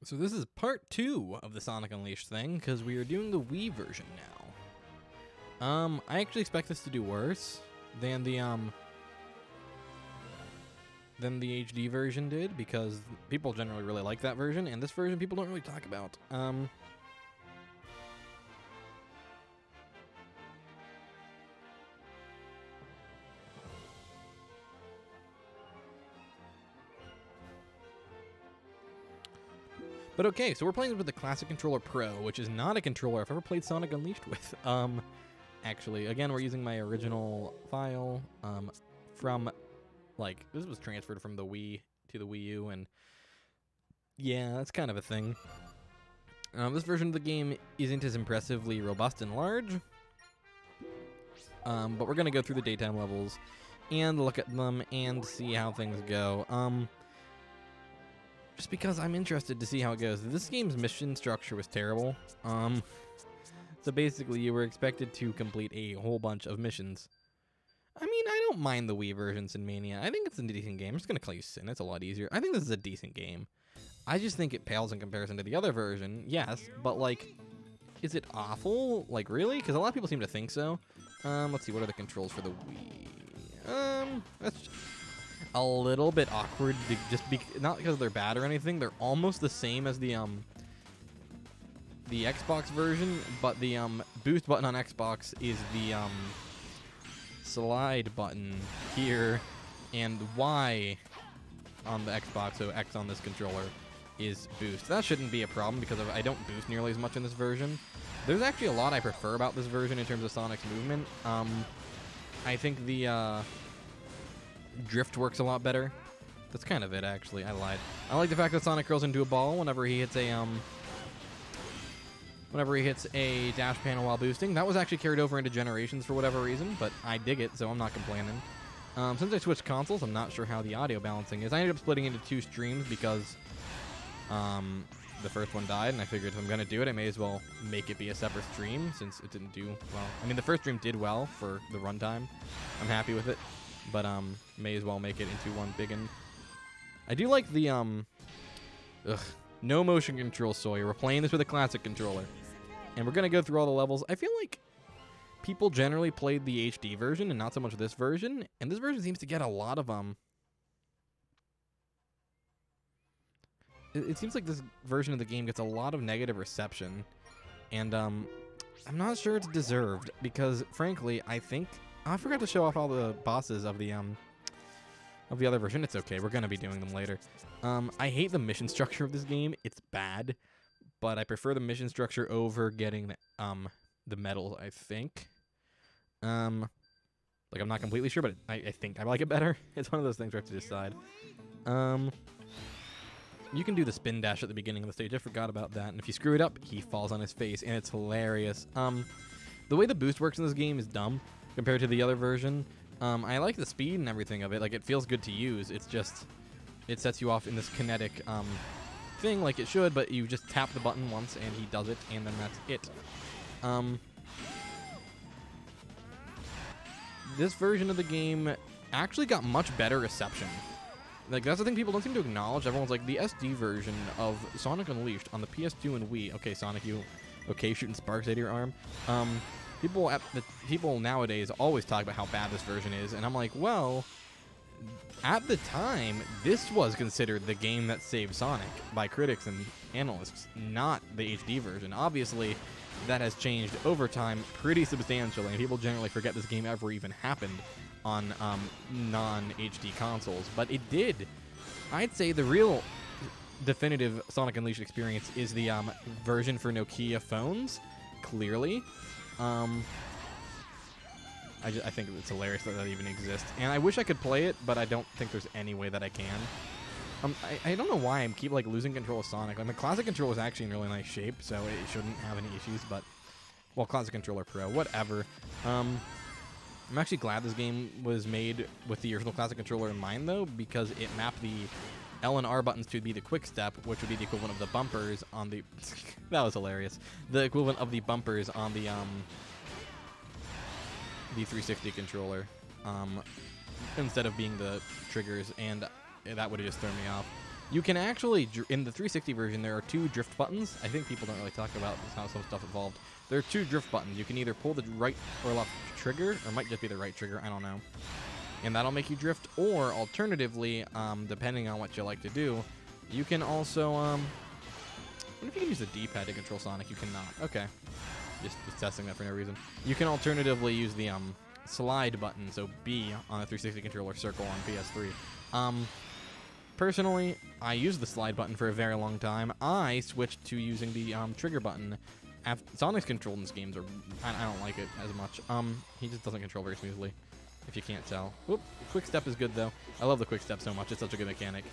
So this is part 2 of the Sonic Unleashed thing, because we are doing the Wii version now. I actually expect this to do worse than the HD version did, because people generally really like that version, and this version people don't really talk about. But okay, so we're playing with the Classic Controller Pro, which is not a controller I've ever played Sonic Unleashed with. Actually, again, we're using my original file from, like, this was transferred from the Wii to the Wii U, and yeah, that's kind of a thing. This version of the game isn't as impressively robust and large, but we're going to go through the daytime levels and look at them and see how things go. Just because I'm interested to see how it goes. This game's mission structure was terrible. So basically you were expected to complete a whole bunch of missions. I mean, I don't mind the Wii version, Sin Mania. I think it's a decent game. I'm just going to call you Sin. It's a lot easier. I think this is a decent game. I just think it pales in comparison to the other version. Yes, but like, is it awful? Like, really? Because a lot of people seem to think so. Let's see, what are the controls for the Wii? That's a little bit awkward, not because they're bad or anything. They're almost the same as the Xbox version, but the boost button on Xbox is the slide button here, and Y on the Xbox, so X on this controller, is boost. That shouldn't be a problem because I don't boost nearly as much in this version. There's actually a lot I prefer about this version in terms of Sonic's movement. I think the drift works a lot better. That's kind of it, actually. I lied. I like the fact that Sonic curls into a ball whenever he hits a dash panel while boosting. That was actually carried over into Generations for whatever reason, but I dig it, so I'm not complaining. Since I switched consoles, I'm not sure how the audio balancing is. I ended up splitting into 2 streams because the first one died, and I figured if I'm going to do it, I may as well make it be a separate stream since it didn't do well. I mean, the first stream did well for the runtime. I'm happy with it. But may as well make it into one big one. I do like the no motion control Sawyer. We're playing this with a classic controller, and we're gonna go through all the levels. I feel like people generally played the HD version and not so much this version, and this version seems to get a lot of It seems like this version of the game gets a lot of negative reception, and I'm not sure it's deserved because, frankly, I think. I forgot to show off all the bosses of the other version. It's okay. We're gonna be doing them later. I hate the mission structure of this game. It's bad, but I prefer the mission structure over getting the medals, I think. Like, I'm not completely sure, but I think I like it better. It's one of those things where I have to decide. You can do the spin dash at the beginning of the stage. I forgot about that. And if you screw it up, he falls on his face, and it's hilarious. The way the boost works in this game is dumb compared to the other version. I like the speed and everything of it. Like, it feels good to use. It's just, it sets you off in this kinetic thing like it should, but you just tap the button once and he does it, and then that's it. This version of the game actually got much better reception. Like, that's the thing people don't seem to acknowledge. Everyone's like, the SD version of Sonic Unleashed on the PS2 and Wii. Okay, Sonic, you okay shooting sparks out of your arm? People nowadays always talk about how bad this version is, and I'm like, well, at the time, this was considered the game that saved Sonic by critics and analysts, not the HD version. Obviously, that has changed over time pretty substantially, and people generally forget this game ever even happened on non-HD consoles, but it did. I'd say the real definitive Sonic Unleashed experience is the version for Nokia phones, clearly. I think it's hilarious that that even exists, and I wish I could play it, but I don't think there's any way that I can. I don't know why I keep like losing control of Sonic. Like, my classic controller is actually in really nice shape, so it shouldn't have any issues. But, well, classic controller Pro, whatever. I'm actually glad this game was made with the original classic controller in mind, though, because it mapped the L and R buttons to be the quick step, which would be the equivalent of the bumpers on the that was hilarious. The equivalent of the bumpers on the 360 controller, instead of being the triggers, and that would have just thrown me off. You can actually, in the 360 version, there are 2 drift buttons. I think people don't really talk about this, how some stuff evolved. There are 2 drift buttons. You can either pull the right or left trigger, or it might just be the right trigger, I don't know. And that'll make you drift, or alternatively, depending on what you like to do, you can also, what if you can use the D-pad to control Sonic? You cannot. Okay. Just testing that for no reason. You can alternatively use the, slide button, so B on a 360 controller, circle on PS3. Personally, I used the slide button for a very long time. I switched to using the trigger button. Sonic's control in this game I don't like it as much. He just doesn't control very smoothly, if you can't tell. Whoop, quick step is good though. I love the quick step so much. It's such a good mechanic.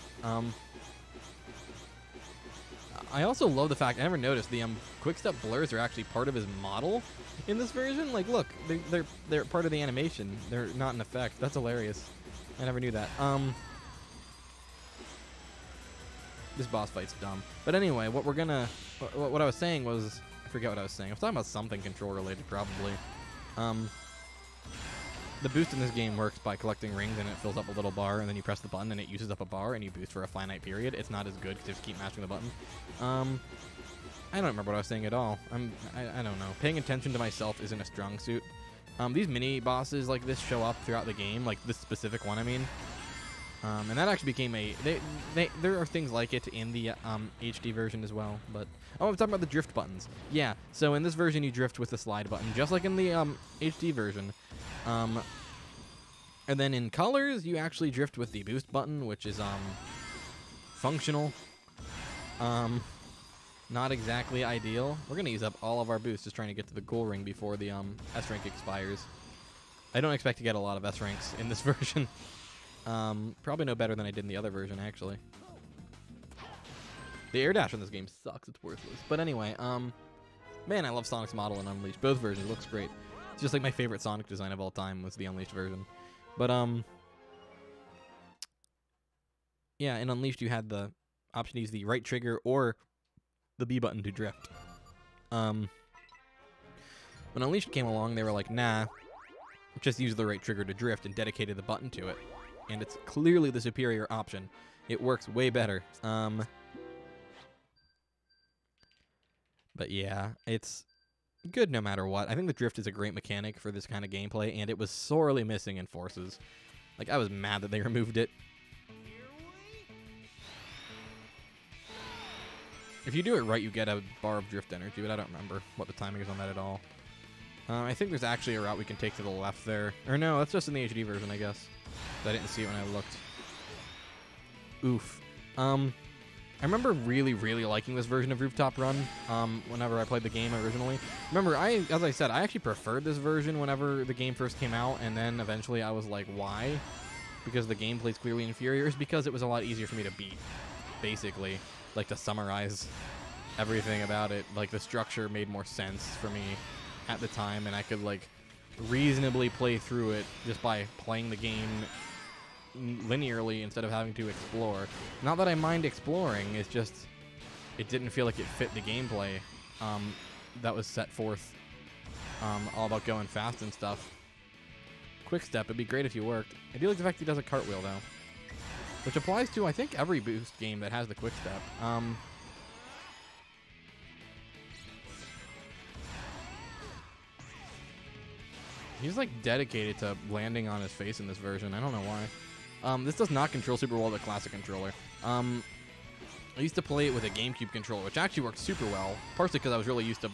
I also love the fact I never noticed the quick step blurs are actually part of his model in this version. Like, look, they're part of the animation. They're not an effect. That's hilarious. I never knew that. This boss fight's dumb. But anyway, what I was saying was, I forget what I was saying. I was talking about something control related, probably. The boost in this game works by collecting rings, and it fills up a little bar, and then you press the button, and it uses up a bar, and you boost for a finite period. It's not as good because you just keep mashing the button. I don't remember what I was saying at all. I don't know. Paying attention to myself isn't a strong suit. These mini bosses like this show up throughout the game, like this specific one, I mean. And that actually became there are things like it in the HD version as well. But I'm talking about the drift buttons. Yeah, so in this version you drift with the slide button, just like in the HD version. And then in colors you actually drift with the boost button, which is functional. Not exactly ideal. We're gonna use up all of our boosts just trying to get to the goal ring before the S rank expires. I don't expect to get a lot of S ranks in this version. Probably no better than I did in the other version, actually. The air dash in this game sucks. It's worthless. But anyway, man, I love Sonic's model in Unleashed. Both versions. It looks great. It's just like my favorite Sonic design of all time was the Unleashed version. But, yeah, in Unleashed you had the option to use the right trigger or the B button to drift. When Unleashed came along, they were like, nah, just use the right trigger to drift, and dedicated the button to it. And it's clearly the superior option. It works way better. But yeah, it's good no matter what. I think the drift is a great mechanic for this kind of gameplay, and it was sorely missing in Forces. Like, I was mad that they removed it. If you do it right, you get a bar of drift energy, but I don't remember what the timing is on that at all. I think there's actually a route we can take to the left there. Or no, that's just in the HD version, I guess. I didn't see it when I looked. Oof. I remember really, really liking this version of Rooftop Run whenever I played the game originally. Remember, as I said, I actually preferred this version whenever the game first came out, and then eventually I was like, why? Because the gameplay's clearly inferior. It's because it was a lot easier for me to beat, basically. Like, to summarize everything about it. Like, the structure made more sense for me at the time, and I could, like, reasonably play through it just by playing the game linearly instead of having to explore. Not that I mind exploring, it's just it didn't feel like it fit the gameplay that was set forth, all about going fast and stuff. Quick step, it'd be great if you worked. I do like the fact he does a cartwheel though, which applies to I think every boost game that has the quick step. He's like dedicated to landing on his face in this version. I don't know why. This does not control super well with a classic controller. I used to play it with a GameCube controller, which actually worked super well, partially because I was really used to...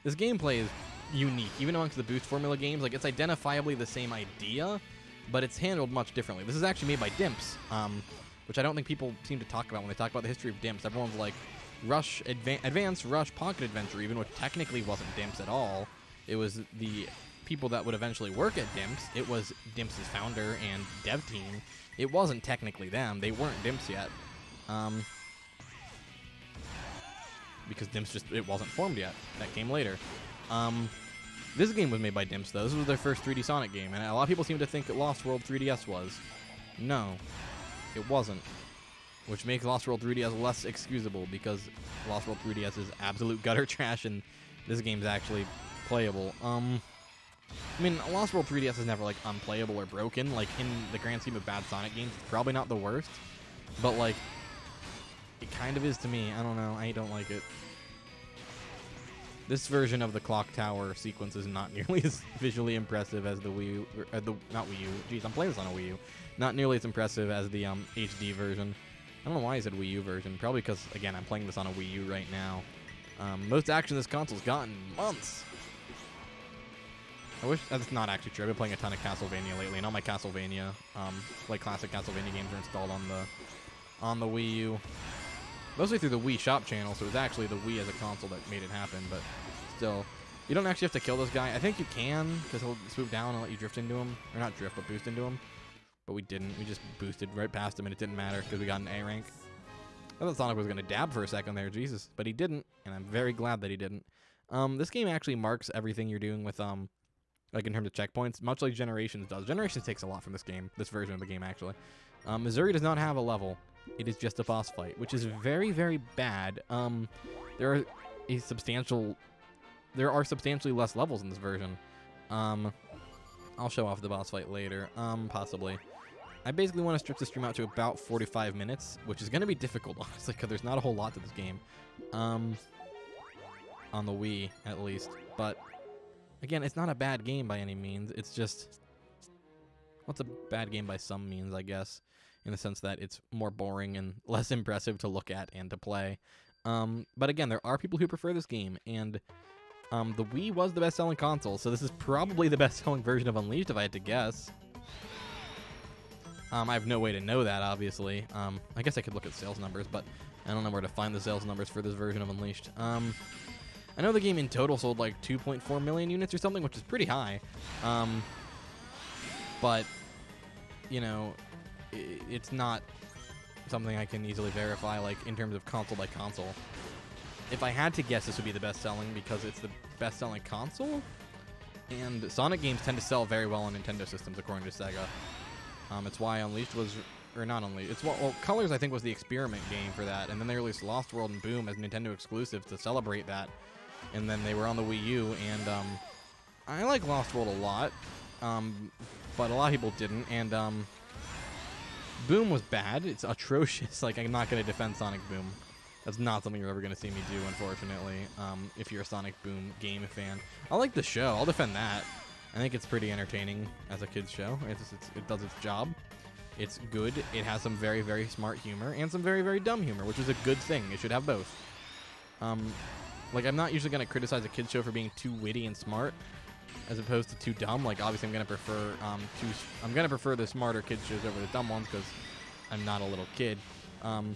This gameplay is unique, even amongst the Boost Formula games. Like, it's identifiably the same idea, but it's handled much differently. This is actually made by Dimps, which I don't think people seem to talk about when they talk about the history of Dimps. Everyone's like, Rush, Advance Rush Pocket Adventure, even which technically wasn't Dimps at all. It was the people that would eventually work at Dimps. It was Dimps' founder and dev team. It wasn't technically them. They weren't Dimps yet. Because Dimps it wasn't formed yet. That came later. This game was made by Dimps, though. This was their first 3D Sonic game, and a lot of people seem to think that Lost World 3DS was. No, it wasn't. Which makes Lost World 3DS less excusable, because Lost World 3DS is absolute gutter trash, and this game's actually playable. I mean, Lost World 3DS is never, like, unplayable or broken. Like, in the grand scheme of bad Sonic games, it's probably not the worst. But, like, It kind of is to me. I don't know. I don't like it. This version of the clock tower sequence is not nearly as visually impressive as the Wii U, not Wii U. Jeez, I'm playing this on a Wii U. Not nearly as impressive as the HD version. I don't know why I said Wii U version. Probably because, again, I'm playing this on a Wii U right now. Most action this console's gotten in months. I wish that's not actually true. I've been playing a ton of Castlevania lately, and all my Castlevania, like classic Castlevania games, are installed on the Wii U. Mostly through the Wii Shop channel, so it was actually the Wii as a console that made it happen, but still. You don't actually have to kill this guy. I think you can, because he'll swoop down and let you drift into him. Or not drift, but boost into him. But we didn't. We just boosted right past him, and it didn't matter, because we got an A rank. I thought Sonic was going to dab for a second there, Jesus. But he didn't, and I'm very glad that he didn't. This game actually marks everything you're doing with, like in terms of checkpoints, much like Generations does. Generations takes a lot from this game, this version of the game, actually. Missouri does not have a level. It is just a boss fight, which is very, very bad. There are substantially less levels in this version. I'll show off the boss fight later, possibly. I basically want to stretch the stream out to about 45 minutes, which is going to be difficult, honestly, because there's not a whole lot to this game. On the Wii, at least. But, again, it's not a bad game by any means. It's just... What's a bad game by some means, I guess? In the sense that it's more boring and less impressive to look at and to play. But again, there are people who prefer this game, and the Wii was the best-selling console, so this is probably the best-selling version of Unleashed, if I had to guess. I have no way to know that, obviously. I guess I could look at sales numbers, but I don't know where to find the sales numbers for this version of Unleashed. I know the game in total sold like 2.4 million units or something, which is pretty high. But, you know... It's not something I can easily verify, like, in terms of console by console. If I had to guess, this would be the best-selling because it's the best-selling console. And Sonic games tend to sell very well on Nintendo systems, according to Sega. It's why Unleashed was... Or not Unleashed. It's well, Colors, I think, was the experiment game for that. And then they released Lost World and Boom as Nintendo exclusives to celebrate that. And then they were on the Wii U. And I like Lost World a lot. But a lot of people didn't. And... Boom was bad. It's atrocious. Like, I'm not going to defend Sonic Boom. That's not something you're ever going to see me do, unfortunately, if you're a Sonic Boom game fan. I like the show. I'll defend that. I think it's pretty entertaining as a kid's show. It does its job. It's good. It has some very, very smart humor and some very, very dumb humor, which is a good thing. It should have both. Like, I'm not usually going to criticize a kid's show for being too witty and smart, as opposed to too dumb. Like, obviously, I'm gonna prefer the smarter kids shows over the dumb ones because I'm not a little kid. And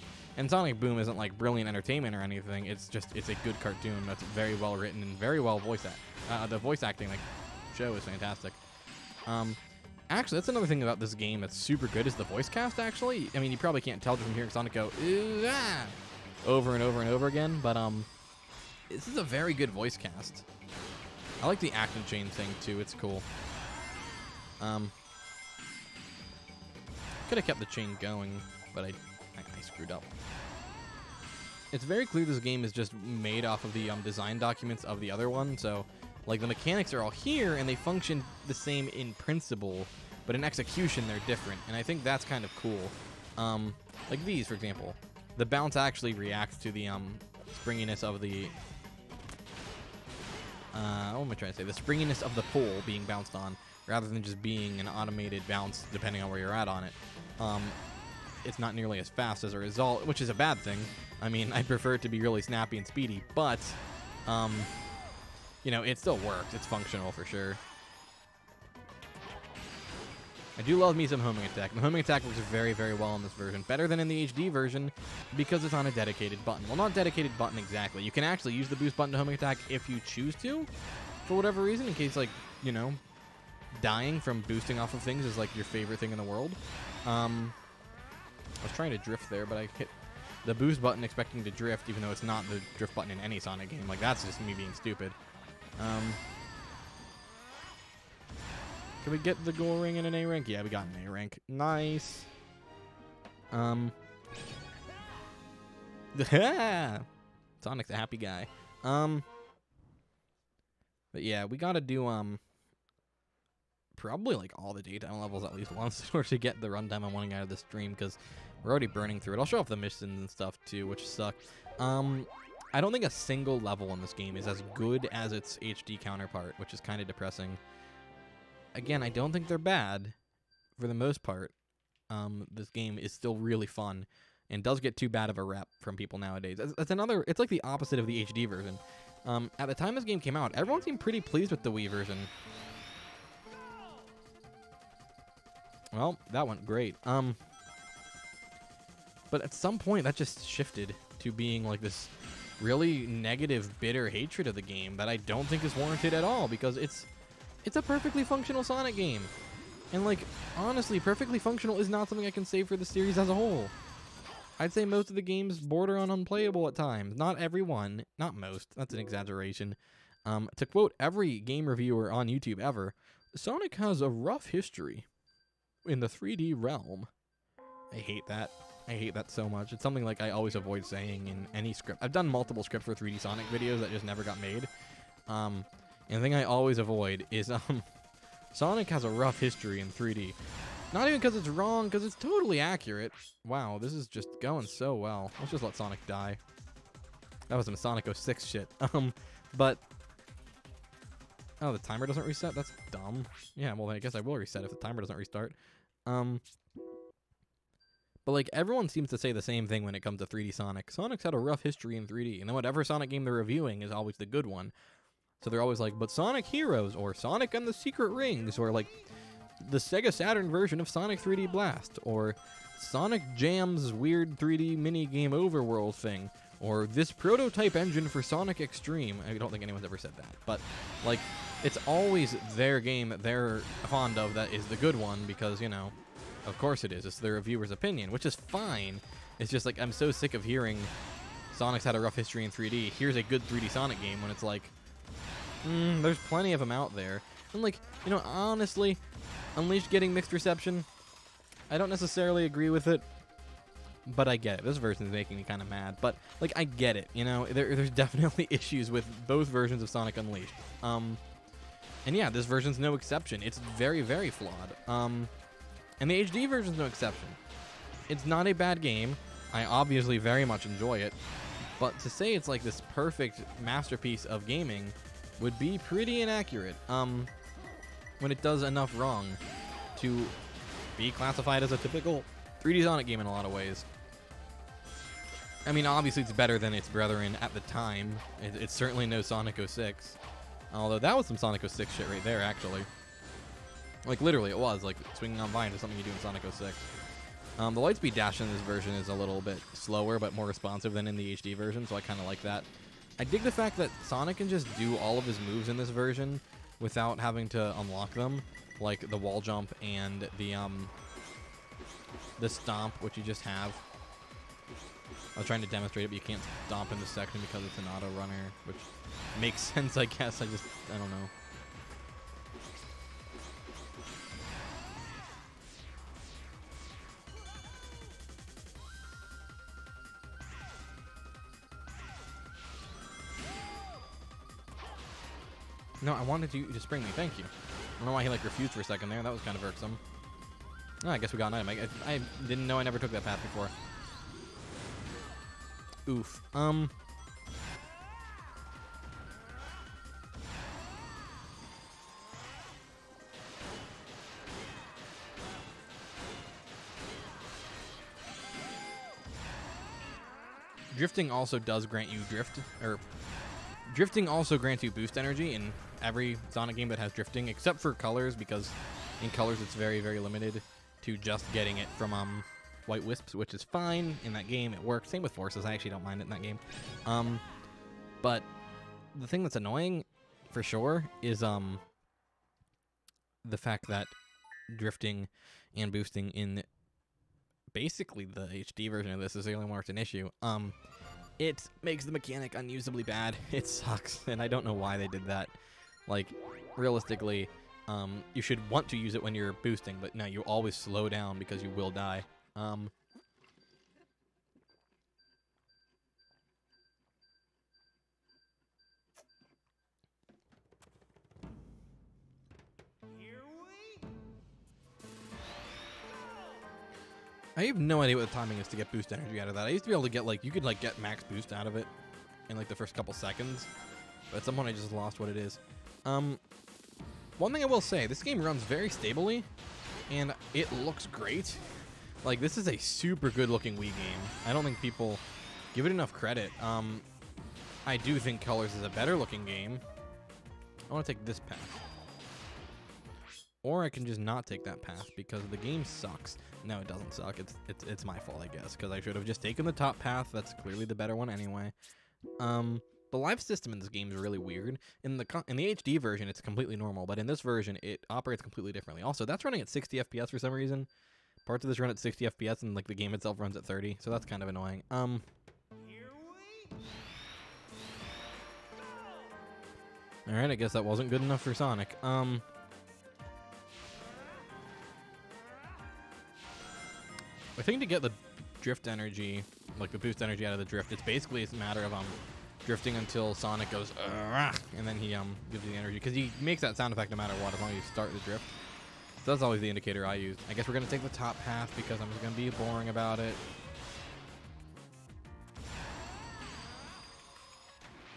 Sonic Boom isn't like brilliant entertainment or anything. It's a good cartoon that's very well written and very well voiced. The voice acting like show is fantastic. Actually, that's another thing about this game that's super good is the voice cast. Actually, I mean, you probably can't tell just from hearing Sonic go over and over and over again, but this is a very good voice cast. I like the action chain thing, too. It's cool. Could have kept the chain going, but I screwed up. It's very clear this game is just made off of the design documents of the other one, so, like, the mechanics are all here, and they function the same in principle, but in execution, they're different, and I think that's kind of cool. Like these, for example. The bounce actually reacts to the springiness of the... what am I trying to say? The springiness of the pole being bounced on, rather than just being an automated bounce depending on where you're at on it. It's not nearly as fast as a result, which is a bad thing. I mean, I prefer it to be really snappy and speedy, but, you know, it still works. It's functional for sure. I do love me some homing attack. The homing attack works very, very well in this version. Better than in the HD version because it's on a dedicated button. Well, not dedicated button exactly. You can actually use the boost button to homing attack if you choose to, for whatever reason, in case, like, you know, dying from boosting off of things is, like, your favorite thing in the world. I was trying to drift there, but I hit the boost button expecting to drift, even though it's not the drift button in any Sonic game. Like, that's just me being stupid. Can we get the gold ring in an A rank? Yeah, we got an A rank. Nice. Sonic's a happy guy. But yeah, we gotta do probably like all the daytime levels at least once in order to get the runtime I'm wanting out of this stream, because we're already burning through it. I'll show off the missions and stuff too, which suck. I don't think a single level in this game is as good as its HD counterpart, which is kind of depressing. Again, I don't think they're bad for the most part. This game is still really fun and does get too bad of a rep from people nowadays. It's like the opposite of the HD version. At the time this game came out, everyone seemed pretty pleased with the Wii version. Well, that went great. But at some point that just shifted to being like this really negative, bitter hatred of the game that I don't think is warranted at all, because it's a perfectly functional Sonic game. And like, honestly, perfectly functional is not something I can say for the series as a whole. I'd say most of the games border on unplayable at times. Not everyone, not most, that's an exaggeration. To quote every game reviewer on YouTube ever, Sonic has a rough history in the 3D realm. I hate that. I hate that so much. It's something like I always avoid saying in any script. I've done multiple scripts for 3D Sonic videos that just never got made. And the thing I always avoid is Sonic has a rough history in 3D. Not even because it's wrong, because it's totally accurate. Wow, this is just going so well. Let's just let Sonic die. That was some Sonic 06 shit. But oh, the timer doesn't reset? That's dumb. Yeah, well, I guess I will reset if the timer doesn't restart. But like, everyone seems to say the same thing when it comes to 3D Sonic. Sonic's had a rough history in 3D, and then whatever Sonic game they're reviewing is always the good one. So they're always like, but Sonic Heroes, or Sonic and the Secret Rings, or like the Sega Saturn version of Sonic 3D Blast, or Sonic Jam's weird 3D mini-game overworld thing, or this prototype engine for Sonic Extreme. I don't think anyone's ever said that, but like, it's always their game that they're fond of that is the good one, because, you know, of course it is. It's the reviewer's opinion, which is fine. It's just like, I'm so sick of hearing Sonic's had a rough history in 3D. Here's a good 3D Sonic game, when it's like, there's plenty of them out there. And like, you know, honestly, Unleashed getting mixed reception, I don't necessarily agree with it, but I get it. This version is making me kind of mad, but like, I get it. You know, there's definitely issues with both versions of Sonic Unleashed. And yeah, this version's no exception. It's very, very flawed. And the HD version's no exception. It's not a bad game. I obviously very much enjoy it, but to say it's like this perfect masterpiece of gaming would be pretty inaccurate. When it does enough wrong to be classified as a typical 3D Sonic game in a lot of ways. I mean, obviously it's better than its brethren at the time. It's certainly no Sonic 06. Although that was some Sonic 06 shit right there, actually. Like, literally, it was. Like, swinging on vines is something you do in Sonic 06. The lightspeed dash in this version is a little bit slower, but more responsive than in the HD version, so I kind of like that. I dig the fact that Sonic can just do all of his moves in this version without having to unlock them, like the wall jump and the stomp, which you just have. I was trying to demonstrate it, but you can't stomp in this section because it's an auto runner, which makes sense, I guess. I don't know. No, I wanted you to spring me. Thank you. I don't know why he like refused for a second there. That was kind of irksome. Oh, I guess we got an item. I didn't know I never took that path before. Oof. Drifting also does grant you drifting also grants you boost energy in every Sonic game that has drifting, except for Colors, because in Colors it's very, very limited to just getting it from White Wisps, which is fine in that game. It works. Same with Forces. I actually don't mind it in that game. But the thing that's annoying, for sure, is the fact that drifting and boosting in basically the HD version of this is the only one where it's an issue. It makes the mechanic unusably bad. It sucks, and I don't know why they did that. Like, realistically, you should want to use it when you're boosting, but no, you always slow down because you will die. Here we I have no idea what the timing is to get boost energy out of that. I used to be able to get, like, you could, like, get max boost out of it in, like, the first couple seconds. But at some point I just lost what it is. One thing I will say, this game runs very stably, and it looks great. Like, this is a super good-looking Wii game. I don't think people give it enough credit. I do think Colors is a better-looking game. I want to take this path. Or I can just not take that path because the game sucks. No, it doesn't suck. It's my fault, I guess, because I should have just taken the top path. That's clearly the better one anyway. The life system in this game is really weird. In the HD version, it's completely normal, but in this version, it operates completely differently. Also, that's running at 60 FPS for some reason. Parts of this run at 60 FPS, and like the game itself runs at 30, so that's kind of annoying. All right, I guess that wasn't good enough for Sonic. I think to get the drift energy, like the boost energy out of the drift, it's basically a matter of drifting until Sonic goes, and then he gives you the energy, because he makes that sound effect no matter what, as long as you start the drift. So that's always the indicator I use. I guess we're gonna take the top path because I'm just gonna be boring about it.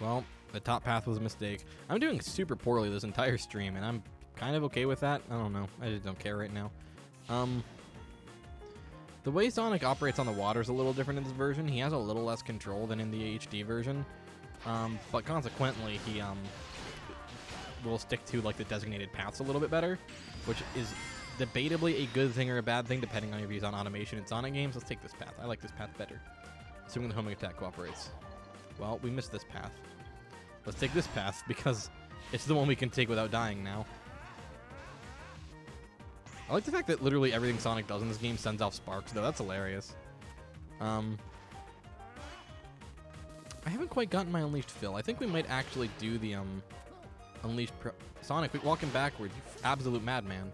Well, the top path was a mistake. I'm doing super poorly this entire stream, and I'm kind of okay with that. I don't know. I just don't care right now. The way Sonic operates on the water is a little different in this version. He has a little less control than in the HD version. But consequently, he will stick to like the designated paths a little bit better, which is debatably a good thing or a bad thing depending on your views on automation in Sonic games. Let's take this path. I like this path better, assuming the homing attack cooperates. Well, we missed this path. Let's take this path because it's the one we can take without dying now. I like the fact that literally everything Sonic does in this game sends off sparks, though. That's hilarious. I haven't quite gotten my Unleashed fill. I think we might actually do the Unleashed Sonic, walking backward, you absolute madman.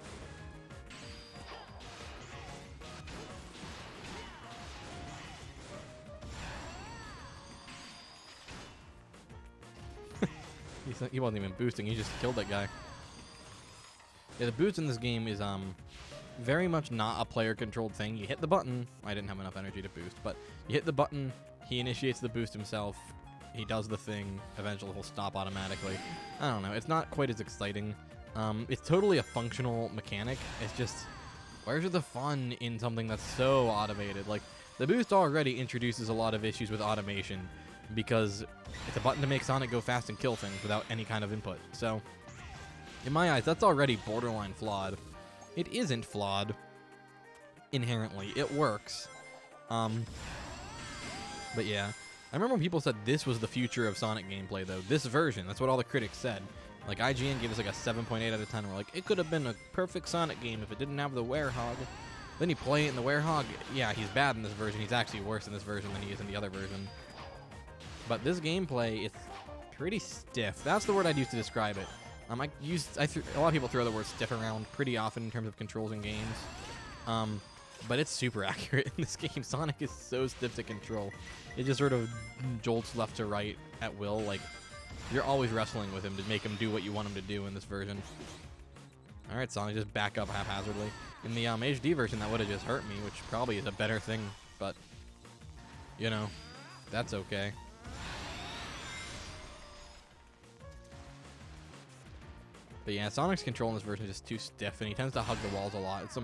He wasn't even boosting, he just killed that guy. Yeah, the boost in this game is very much not a player-controlled thing. You hit the button. I didn't have enough energy to boost, but you hit the button, he initiates the boost himself, he does the thing, eventually he'll stop automatically. I don't know, it's not quite as exciting. It's totally a functional mechanic. It's just, where's the fun in something that's so automated? Like, the boost already introduces a lot of issues with automation because it's a button to make Sonic go fast and kill things without any kind of input. So, in my eyes, that's already borderline flawed. It isn't flawed inherently. It works. But yeah. I remember when people said this was the future of Sonic gameplay, though. This version, that's what all the critics said. Like, IGN gave us like a 7.8 out of 10. We're like, it could have been a perfect Sonic game if it didn't have the Werehog. Then you play it in the Werehog. Yeah, he's bad in this version. He's actually worse in this version than he is in the other version. But this gameplay, it's pretty stiff. That's the word I'd use to describe it. A lot of people throw the word stiff around pretty often in terms of controls in games. But it's super accurate in this game. Sonic is so stiff to control. It just sort of jolts left to right at will. Like, you're always wrestling with him to make him do what you want him to do in this version. Alright, Sonic, just back up haphazardly. In the HD version, that would have just hurt me, which probably is a better thing. But, you know, that's okay. But yeah, Sonic's control in this version is just too stiff, and he tends to hug the walls a lot. It's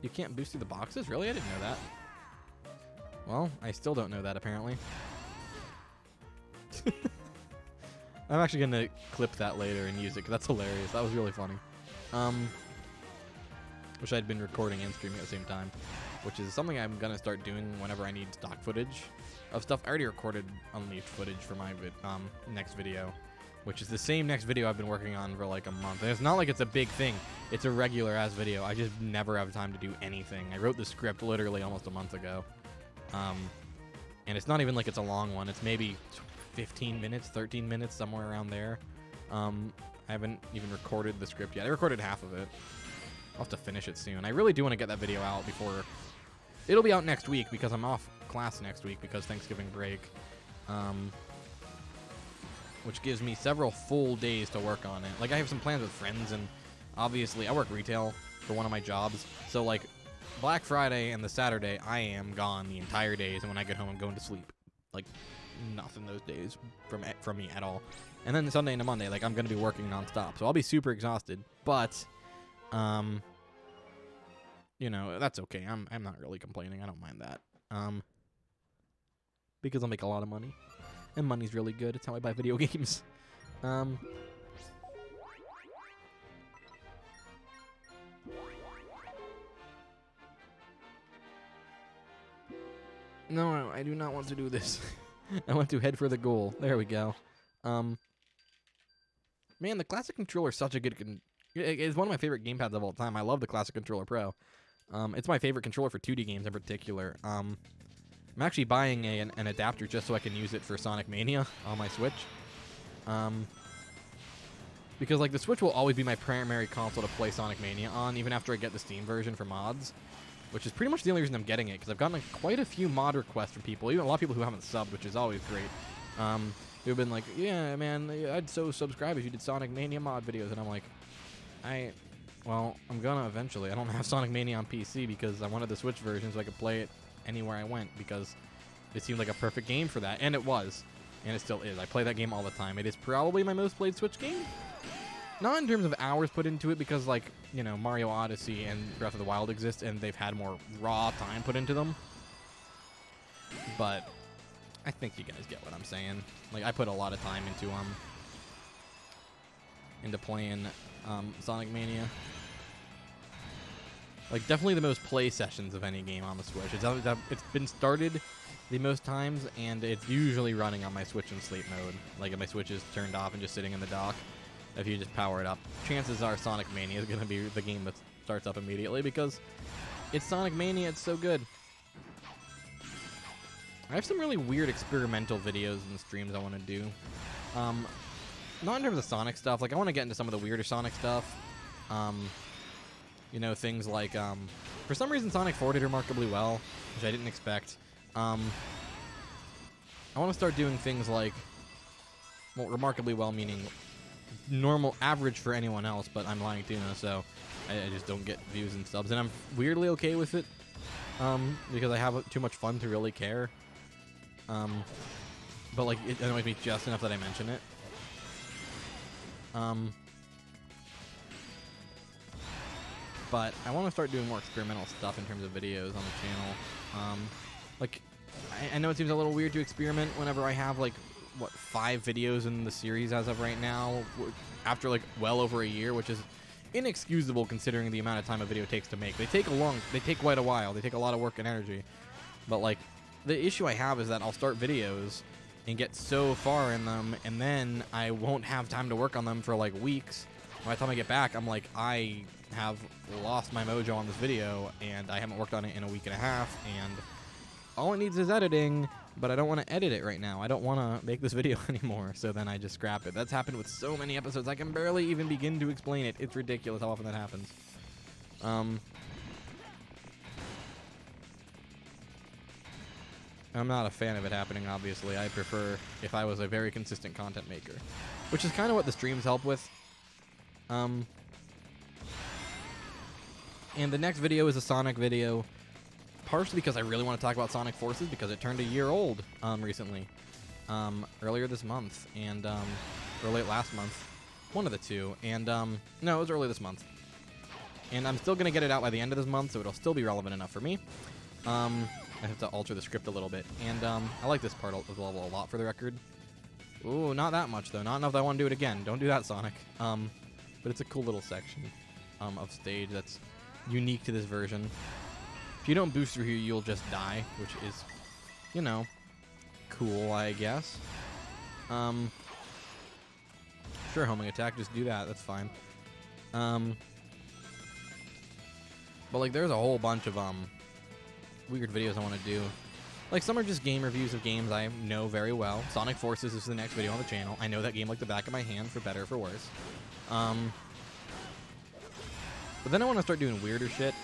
you can't boost through the boxes? Really? I didn't know that. Well, I still don't know that, apparently. I'm actually going to clip that later and use it, because that's hilarious. That was really funny. Wish I'd been recording and streaming at the same time, which is something I'm going to start doing whenever I need stock footage of stuff. I already recorded Unleashed footage for my next video, which is the same next video I've been working on for like a month. And it's not like it's a big thing. It's a regular ass video. I just never have time to do anything. I wrote the script literally almost a month ago. And it's not even like it's a long one. It's maybe 15 minutes, 13 minutes, somewhere around there. I haven't even recorded the script yet. I recorded half of it. I'll have to finish it soon. I really do want to get that video out before... It'll be out next week because I'm off class next week because Thanksgiving break. Which gives me several full days to work on it. Like, I have some plans with friends, and obviously I work retail for one of my jobs, so like Black Friday and the Saturday, I am gone the entire days, and when I get home, I'm going to sleep. Like, nothing those days from me at all. And then Sunday into Monday, like, I'm going to be working nonstop, so I'll be super exhausted. But, you know, that's okay. I'm not really complaining. I don't mind that. Because I'll make a lot of money, and money's really good. It's how I buy video games. No, I do not want to do this. I want to head for the goal. There we go. Man, the Classic Controller is such a good... It's one of my favorite gamepads of all time. I love the Classic Controller Pro. It's my favorite controller for 2D games in particular. I'm actually buying an adapter just so I can use it for Sonic Mania on my Switch. Because, like, the Switch will always be my primary console to play Sonic Mania on, even after I get the Steam version for mods. Which is pretty much the only reason I'm getting it, because I've gotten quite a few mod requests from people, even a lot of people who haven't subbed, which is always great. Who've been like, yeah, man, I'd so subscribe if you did Sonic Mania mod videos, and I'm like, well, I'm gonna eventually. I don't have Sonic Mania on PC because I wanted the Switch version so I could play it anywhere I went, because it seemed like a perfect game for that, and it was, and it still is. I play that game all the time. It is probably my most played Switch game. Not in terms of hours put into it, because, like, you know, Mario Odyssey and Breath of the Wild exist, and they've had more raw time put into them. But I think you guys get what I'm saying. Like, I put a lot of time into playing Sonic Mania. Like, definitely the most play sessions of any game on the Switch. It's been started the most times, and it's usually running on my Switch in sleep mode. Like, if my Switch is turned off and just sitting in the dock. If you just power it up, chances are Sonic Mania is going to be the game that starts up immediately, because it's Sonic Mania, it's so good. I have some really weird experimental videos and streams I want to do. Not in terms of Sonic stuff. Like, I want to get into some of the weirder Sonic stuff. You know, things like, for some reason Sonic 4 did remarkably well, which I didn't expect. I want to start doing things like, well, remarkably well meaning normal average for anyone else, but I'm LyingTuna, so I just don't get views and subs, and I'm weirdly okay with it, because I have too much fun to really care. But, like, it annoys me just enough that I mention it. But I want to start doing more experimental stuff in terms of videos on the channel. Like, I know it seems a little weird to experiment whenever I have, like, what, 5 videos in the series as of right now, after, like, well over a year, which is inexcusable considering the amount of time a video takes to make. They take quite a while. They take a lot of work and energy. But, like, the issue I have is that I'll start videos and get so far in them, and then I won't have time to work on them for, like, weeks. By the time I get back, I'm like, I have lost my mojo on this video, and I haven't worked on it in a week and a half, and all it needs is editing, but I don't want to edit it right now. I don't want to make this video anymore, so then I just scrap it. That's happened with so many episodes, I can barely even begin to explain it. It's ridiculous how often that happens. I'm not a fan of it happening, obviously. I prefer if I was a very consistent content maker, which is kind of what the streams help with. And the next video is a Sonic video, partially because I really want to talk about Sonic Forces, because it turned a year old recently, earlier this month, and or late last month, one of the two, and no, it was early this month, and I'm still gonna get it out by the end of this month, so it'll still be relevant enough for me. I have to alter the script a little bit, and I like this part of the level a lot, for the record. Ooh, not that much though, not enough that I want to do it again. Don't do that, Sonic. But it's a cool little section of stage that's unique to this version. If you don't boost through here, you'll just die, which is, you know, cool, I guess. Sure, homing attack, just do that, that's fine. But, like, there's a whole bunch of, weird videos I want to do. Like, some are just game reviews of games I know very well. Sonic Forces is the next video on the channel. I know that game like the back of my hand, for better or for worse. But then I want to start doing weirder shit.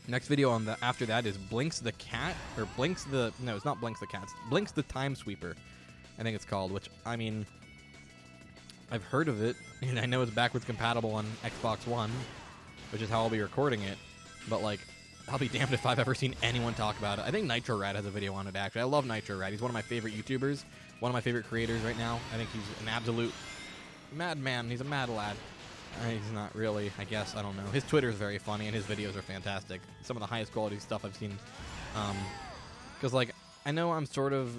Next video on the after that is Blinks the Cat, or Blinks the, no, it's not Blinks the Cat, it's Blinks the Time Sweeper, I think it's called, which, I mean, I've heard of it, and I know it's backwards compatible on Xbox One, which is how I'll be recording it. But, like, I'll be damned if I've ever seen anyone talk about it. I think Nitro Rat has a video on it, actually. I love Nitro Rat. He's one of my favorite YouTubers, one of my favorite creators right now. I think he's an absolute madman. He's a mad lad. He's not really, I guess. I don't know. His Twitter is very funny, and his videos are fantastic. Some of the highest quality stuff I've seen. Because, like, I know I'm sort of...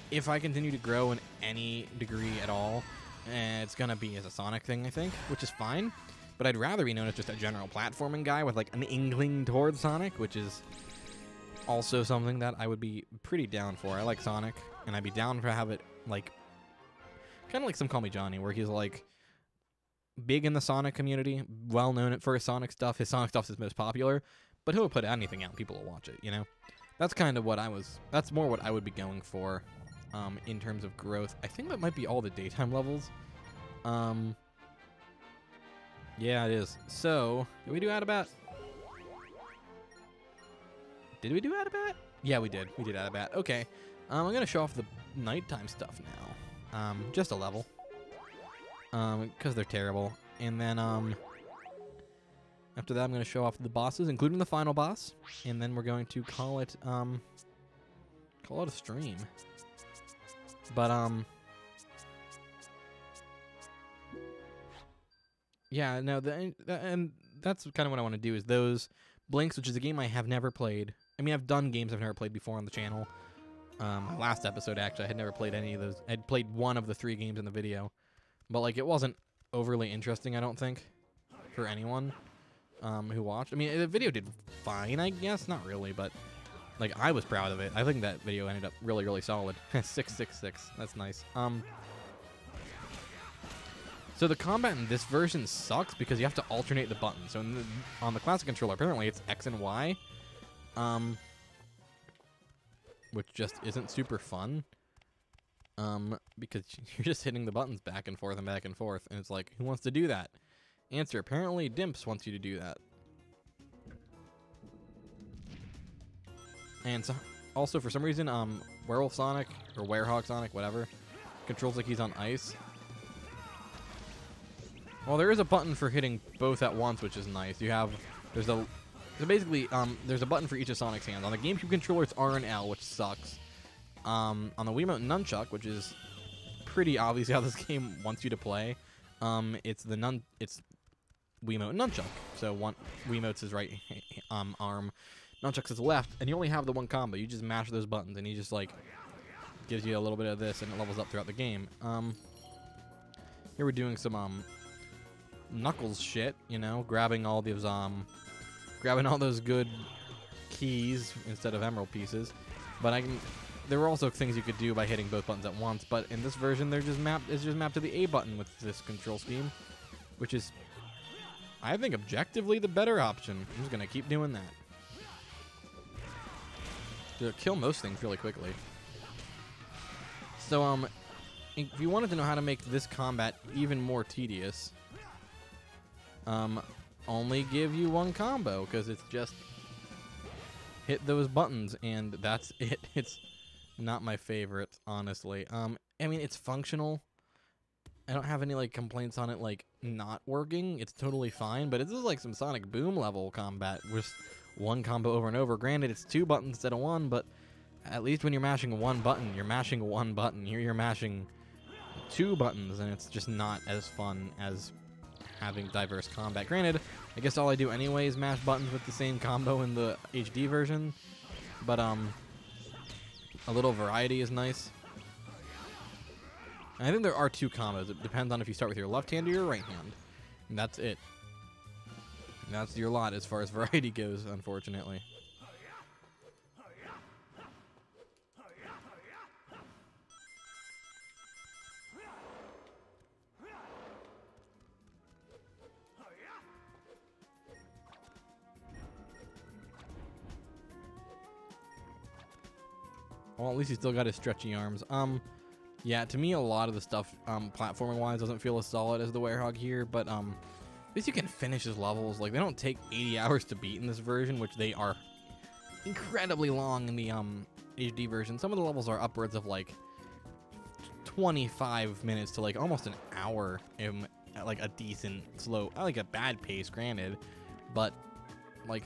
If I continue to grow in any degree at all, it's going to be as a Sonic thing, I think, which is fine. But I'd rather be known as just a general platforming guy with, like, an inkling towards Sonic, which is also something that I would be pretty down for. I like Sonic, and I'd be down to have it, like, kind of like Some Call Me Johnny, where he's, like, big in the Sonic community, well known for his Sonic stuff. His Sonic stuff is most popular, but he'll put anything out and people will watch it, you know? That's kind of what that's more what I would be going for in terms of growth. I think that might be all the daytime levels. Yeah, it is. So, did we do Adabat? Did we do Adabat? Yeah, we did. We did Adabat. Okay. I'm going to show off the nighttime stuff now. Just a level. Because they're terrible. And then, after that, I'm going to show off the bosses, including the final boss. And then we're going to call it a stream. But, yeah, no, and that's kind of what I want to do is those Blinks, which is a game I have never played. I mean, I've done games I've never played before on the channel. My last episode, actually, I had never played any of those. I'd played one of the 3 games in the video. But, like, it wasn't overly interesting, I don't think, for anyone who watched. I mean, the video did fine, I guess. Not really, but, like, I was proud of it. I think that video ended up really, really solid. 666. That's nice. So the combat in this version sucks because you have to alternate the buttons. So on the classic controller, apparently it's X and Y, which just isn't super fun. Because you're just hitting the buttons back and forth and back and forth, and it's like, who wants to do that? Answer, apparently Dimps wants you to do that. And so, also, for some reason, Werewolf Sonic, or Werehog Sonic, whatever, controls like he's on ice. Well, there is a button for hitting both at once, which is nice. There's a button for each of Sonic's hands. On the GameCube controller, it's R and L, which sucks. On the Wiimote Nunchuck, which is pretty obvious how this game wants you to play, it's Wiimote Nunchuck. So Wiimote's his right arm, Nunchuck's his left, and you only have the one combo. You just mash those buttons, and he just, like, gives you a little bit of this, and it levels up throughout the game. Here we're doing some Knuckles shit, you know, grabbing all those good keys instead of emerald pieces. But there were also things you could do by hitting both buttons at once, but in this version it's just mapped to the A button with this control scheme, which is, I think, objectively the better option. I'm just gonna keep doing that to kill most things really quickly. So if you wanted to know how to make this combat even more tedious, only give you one combo, because it's just hit those buttons and that's it. It's not my favorite, honestly. I mean, it's functional. I don't have any, like, complaints on it, like, not working. It's totally fine, but this is like some Sonic Boom level combat with one combo over and over. Granted, it's 2 buttons instead of 1, but at least when you're mashing one button, you're mashing one button. Here you're mashing 2 buttons, and it's just not as fun as having diverse combat. Granted, I guess all I do anyway is mash buttons with the same combo in the HD version, but a little variety is nice. And I think there are 2 combos. It depends on if you start with your left hand or your right hand, and that's it. And that's your lot as far as variety goes, unfortunately. Well, at least he's still got his stretchy arms. Yeah, to me, a lot of the stuff, platforming-wise, doesn't feel as solid as the Werehog here, but, at least you can finish his levels. Like, they don't take 80 hours to beat in this version, which they are incredibly long in the, HD version. Some of the levels are upwards of, like, 25 minutes to, like, almost an hour at like a decent slow, like a bad pace, granted, but like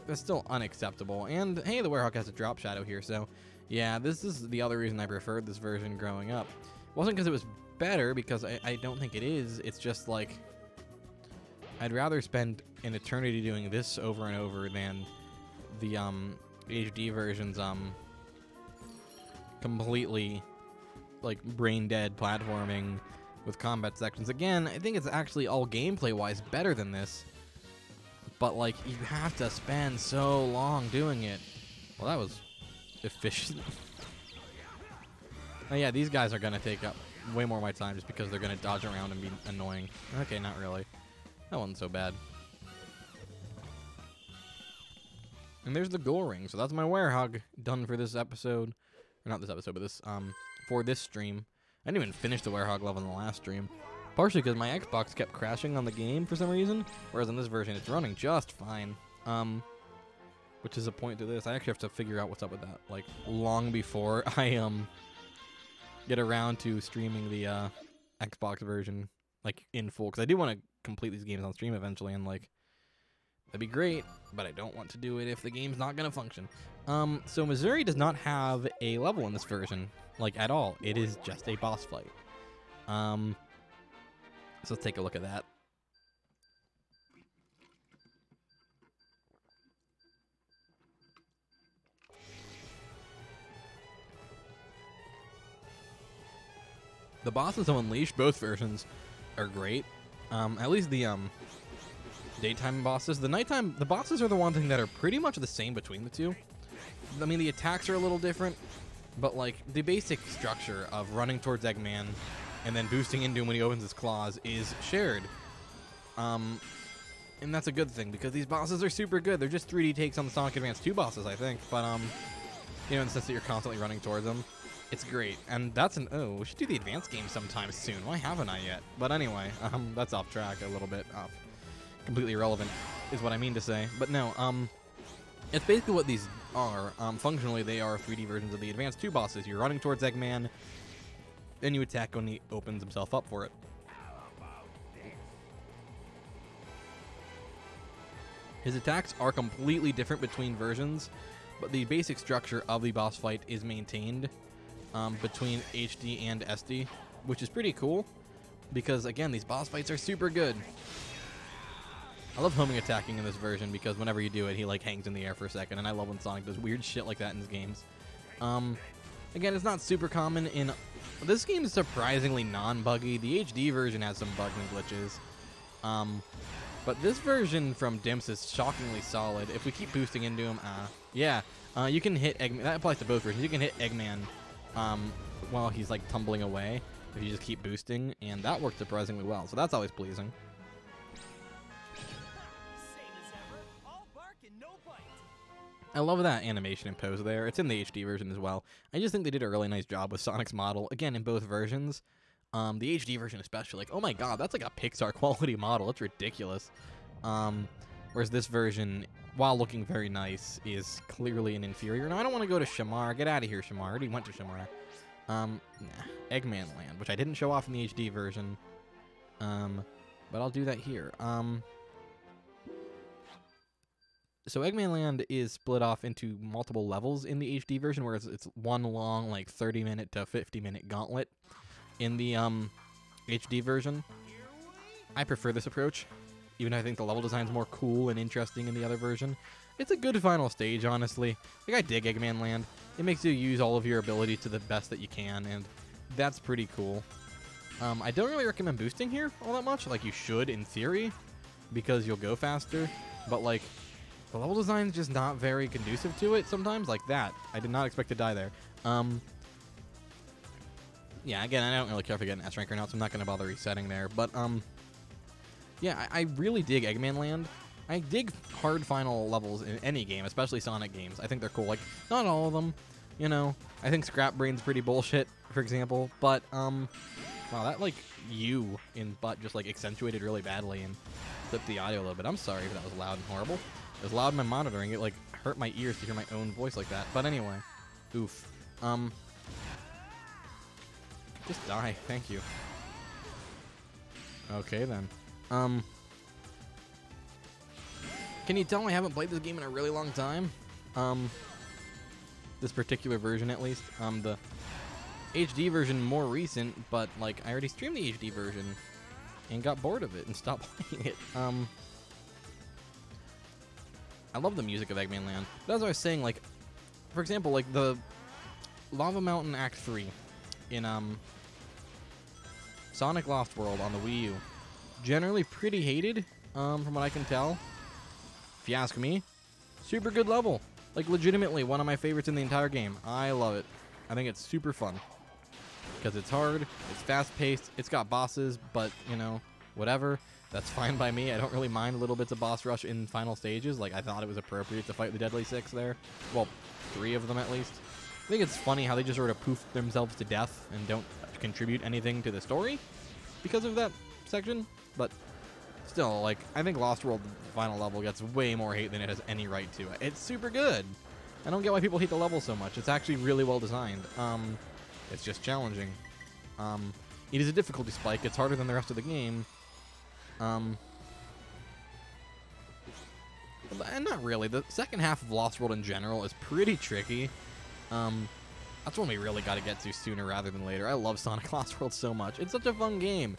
it's still unacceptable. And hey, the Werehog has a drop shadow here, so yeah, this is the other reason I preferred this version growing up. It wasn't because it was better, because I don't think it is. It's just like I'd rather spend an eternity doing this over and over than the HD version's completely like brain dead platforming with combat sections. Again, I think it's actually all gameplay wise better than this, but like you have to spend so long doing it. Well, that was efficient. Oh yeah, these guys are gonna take up way more of my time just because they're gonna dodge around and be annoying. Okay, not really. That wasn't so bad. And there's the goal ring, so that's my Werehog done for this episode. Or not this episode, but this for this stream. I didn't even finish the Werehog level in the last stream. Partially because my Xbox kept crashing on the game for some reason, whereas in this version it's running just fine. Which is a point to this. I actually have to figure out what's up with that, like, long before I get around to streaming the Xbox version, like, in full. Because I do want to complete these games on stream eventually, and, like, that'd be great, but I don't want to do it if the game's not going to function. So Missouri does not have a level in this version, like, at all. It is just a boss fight. So let's take a look at that. The bosses of Unleashed, both versions, are great. At least the daytime bosses. The nighttime, the bosses are the one thing that are pretty much the same between the two. I mean, the attacks are a little different, but like the basic structure of running towards Eggman and then boosting into him when he opens his claws is shared. And that's a good thing because these bosses are super good. They're just 3D takes on the Sonic Advance 2 bosses, I think. But you know, in the sense that you're constantly running towards them. It's great, and that's an we should do the advanced game sometime soon. Why haven't I yet? But anyway, that's off track a little bit. Completely irrelevant is what I mean to say. But no, it's basically what these are. Functionally, they are 3D versions of the advanced 2 bosses. You're running towards Eggman, then you attack when he opens himself up for it. His attacks are completely different between versions, but the basic structure of the boss fight is maintained. Between HD and SD, which is pretty cool because, again, these boss fights are super good. I love homing attacking in this version because whenever you do it, he like hangs in the air for a second, and I love when Sonic does weird shit like that in his games. Again, it's not super common in... This game is surprisingly non-buggy. The HD version has some bugs and glitches. But this version from Dimps is shockingly solid. If we keep boosting into him, yeah, you can hit Eggman. That applies to both versions. You can hit Eggman while he's like tumbling away if you just keep boosting, and that worked surprisingly well, so that's always pleasing. I love that animation and pose there. It's in the HD version as well. I just think they did a really nice job with Sonic's model, again, in both versions. The HD version especially, like, oh my god, that's like a Pixar quality model. It's ridiculous. Whereas this version, while looking very nice, is clearly an inferior. No, I don't want to go to Shamar. Get out of here, Shamar. I already went to Shamar. Nah. Eggman Land, which I didn't show off in the HD version. But I'll do that here. So Eggman Land is split off into multiple levels in the HD version, whereas it's one long, like, 30-minute to 50-minute gauntlet in the HD version. I prefer this approach. Even though I think the level design's more cool and interesting in the other version. It's a good final stage, honestly. Like, I dig Eggman Land. It makes you use all of your ability to the best that you can, and that's pretty cool. I don't really recommend boosting here all that much. Like, you should, in theory, because you'll go faster. But, like, the level design's just not very conducive to it sometimes. Like that. I did not expect to die there. Yeah, again, I don't really care if I get an S rank or not, so I'm not going to bother resetting there. But, yeah, I really dig Eggman Land. I dig hard final levels in any game, especially Sonic games. I think they're cool. Like, not all of them, you know. I think Scrap Brain's pretty bullshit, for example. But, wow, that, like, U in butt just, like, accentuated really badly and clipped the audio a little bit. I'm sorry if that was loud and horrible. It was loud in my monitoring. It, like, hurt my ears to hear my own voice like that. But anyway, oof. Just die. Thank you. Okay, then. Can you tell I haven't played this game in a really long time? This particular version, at least. The HD version more recent, but, like, I already streamed the HD version and got bored of it and stopped playing it. I love the music of Eggman Land. But as I was saying, like, for example, like, the Lava Mountain Act 3 in, Sonic Lost World on the Wii U. Generally pretty hated, from what I can tell. If you ask me, super good level. Like, legitimately, one of my favorites in the entire game. I love it. I think it's super fun. Because it's hard, it's fast-paced, it's got bosses, but, you know, whatever. That's fine by me. I don't really mind little bits of boss rush in final stages. Like, I thought it was appropriate to fight the Deadly Six there. Well, 3 of them at least. I think it's funny how they just sort of poof themselves to death and don't contribute anything to the story because of that section. But still, like, I think Lost World final level gets way more hate than it has any right to. It's super good. I don't get why people hate the level so much. It's actually really well designed. It's just challenging. It is a difficulty spike. It's harder than the rest of the game. And not really. The second half of Lost World in general is pretty tricky. That's one we really got to get to sooner rather than later. I love Sonic Lost World so much. It's such a fun game.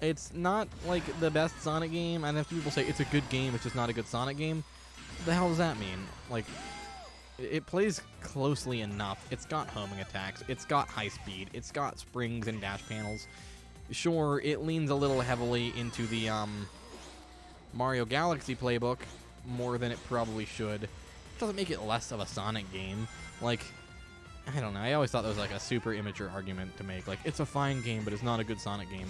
It's not like the best Sonic game. I know people say it's a good game, it's just not a good Sonic game. What the hell does that mean? Like, it plays closely enough. It's got homing attacks. It's got high speed. It's got springs and dash panels. Sure, it leans a little heavily into the Mario Galaxy playbook more than it probably should. It doesn't make it less of a Sonic game. Like, I don't know. I always thought that was like a super immature argument to make. Like, it's a fine game, but it's not a good Sonic game.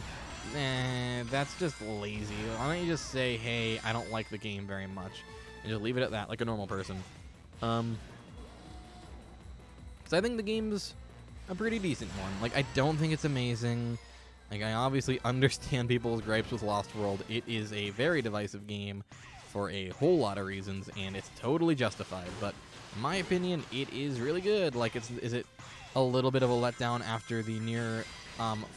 Nah, that's just lazy. Why don't you just say, hey, I don't like the game very much, and just leave it at that, like a normal person. So I think the game's a pretty decent one. Like, I don't think it's amazing. Like, I obviously understand people's gripes with Lost World. It is a very divisive game for a whole lot of reasons, and it's totally justified. But in my opinion, it is really good. Like, is it a little bit of a letdown after the near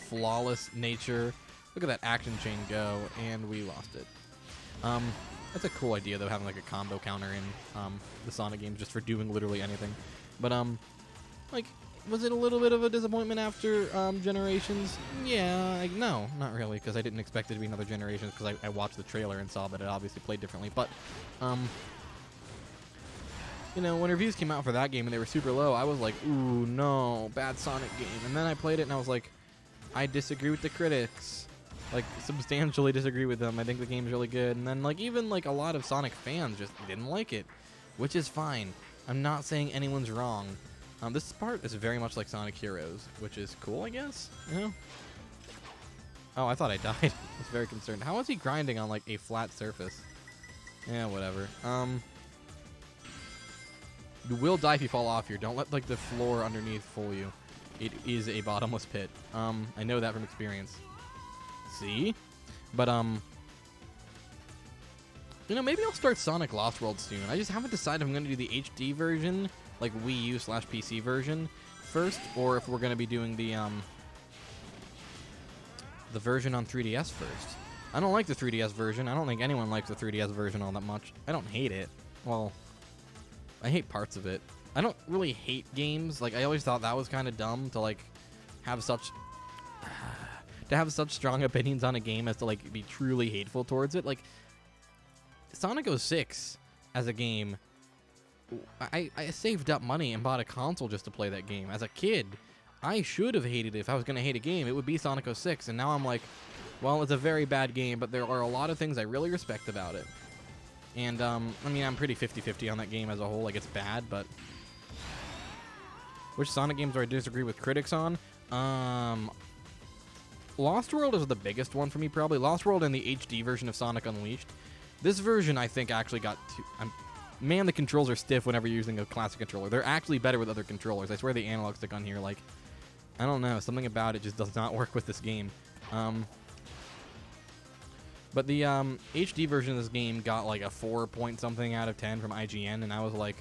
flawless nature? Look at that action chain go, and we lost it. That's a cool idea, though, having like a combo counter in the Sonic games just for doing literally anything. But like, was it a little bit of a disappointment after Generations? Yeah, no, not really, because I didn't expect it to be another Generations, because I watched the trailer and saw that it obviously played differently. But you know, when reviews came out for that game and they were super low, I was like, ooh, no, bad Sonic game. And then I played it and I was like, I disagree with the critics. Like, substantially disagree with them. I think the game's really good. And then, like, even, like, a lot of Sonic fans just didn't like it, which is fine. I'm not saying anyone's wrong. This part is very much like Sonic Heroes, which is cool, I guess? You know? Oh, I thought I died. I was very concerned. How is he grinding on, like, a flat surface? Yeah, whatever. You will die if you fall off here. Don't let, like, the floor underneath fool you. It is a bottomless pit. I know that from experience. See? But, you know, maybe I'll start Sonic Lost World soon. I just haven't decided if I'm going to do the HD version, like Wii U / PC version first, or if we're going to be doing the version on 3DS first. I don't like the 3DS version. I don't think anyone likes the 3DS version all that much. I don't hate it. Well, I hate parts of it. I don't really hate games. Like, I always thought that was kind of dumb to, like, have such strong opinions on a game as to, like, be truly hateful towards it. Like, Sonic 06 as a game, I saved up money and bought a console just to play that game. As a kid, I should have hated it. If I was going to hate a game, it would be Sonic 06. And now I'm like, well, it's a very bad game, but there are a lot of things I really respect about it. And, I mean, I'm pretty 50-50 on that game as a whole. Like, it's bad, but which Sonic games do I disagree with critics on? Lost World is the biggest one for me, probably. Lost World and the HD version of Sonic Unleashed. This version, I think, actually got too... man, the controls are stiff whenever you're using a classic controller. They're actually better with other controllers. I swear the analog stick on here, like, I don't know. Something about it just does not work with this game. But the HD version of this game got, like, a 4-point-something out of 10 from IGN, and I was like,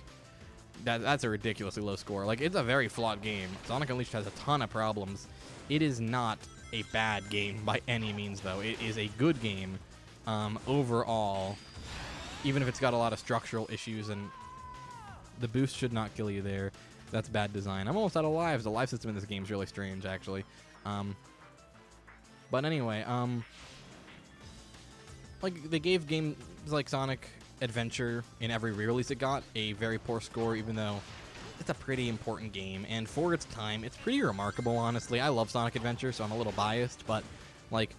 that's a ridiculously low score. Like, it's a very flawed game. Sonic Unleashed has a ton of problems. It is not a bad game by any means, though. It is a good game overall, even if it's got a lot of structural issues, and the boost should not kill you there. That's bad design. I'm almost out of lives. The life system in this game is really strange, actually. But anyway, like, they gave games like Sonic Adventure in every re-release it got a very poor score, even though it's a pretty important game, and for its time, it's pretty remarkable, honestly. I love Sonic Adventure, so I'm a little biased, but, like,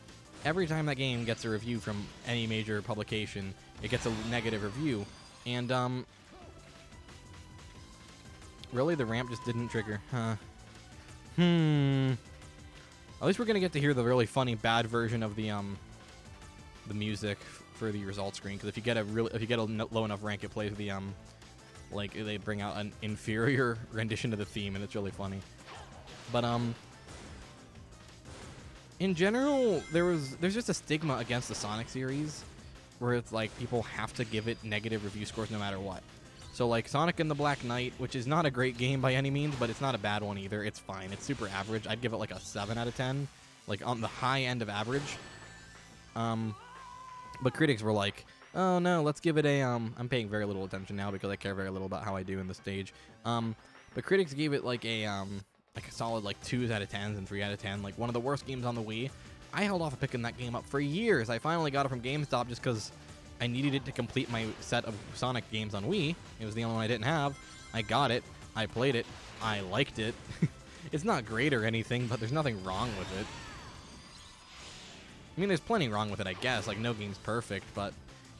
every time that game gets a review from any major publication, it gets a negative review, and, really, the ramp just didn't trigger, huh? At least we're gonna get to hear the really funny bad version of the music for the result screen, because if you get a low enough rank, it plays the, like, they bring out an inferior rendition of the theme, and it's really funny. But, in general, there's just a stigma against the Sonic series, where it's like, people have to give it negative review scores no matter what. So, like, Sonic and the Black Knight, which is not a great game by any means, but it's not a bad one either. It's fine. It's super average. I'd give it, like, a 7 out of 10, like, on the high end of average. But critics were like, oh no, let's give it a, I'm paying very little attention now because I care very little about how I do in the stage. But critics gave it like a solid, like, 2s out of 10s and 3 out of 10, like one of the worst games on the Wii. I held off of picking that game up for years. I finally got it from GameStop just because I needed it to complete my set of Sonic games on Wii. It was the only one I didn't have. I got it. I played it. I liked it. It's not great or anything, but there's nothing wrong with it. I mean, there's plenty wrong with it, I guess. Like, no game's perfect, but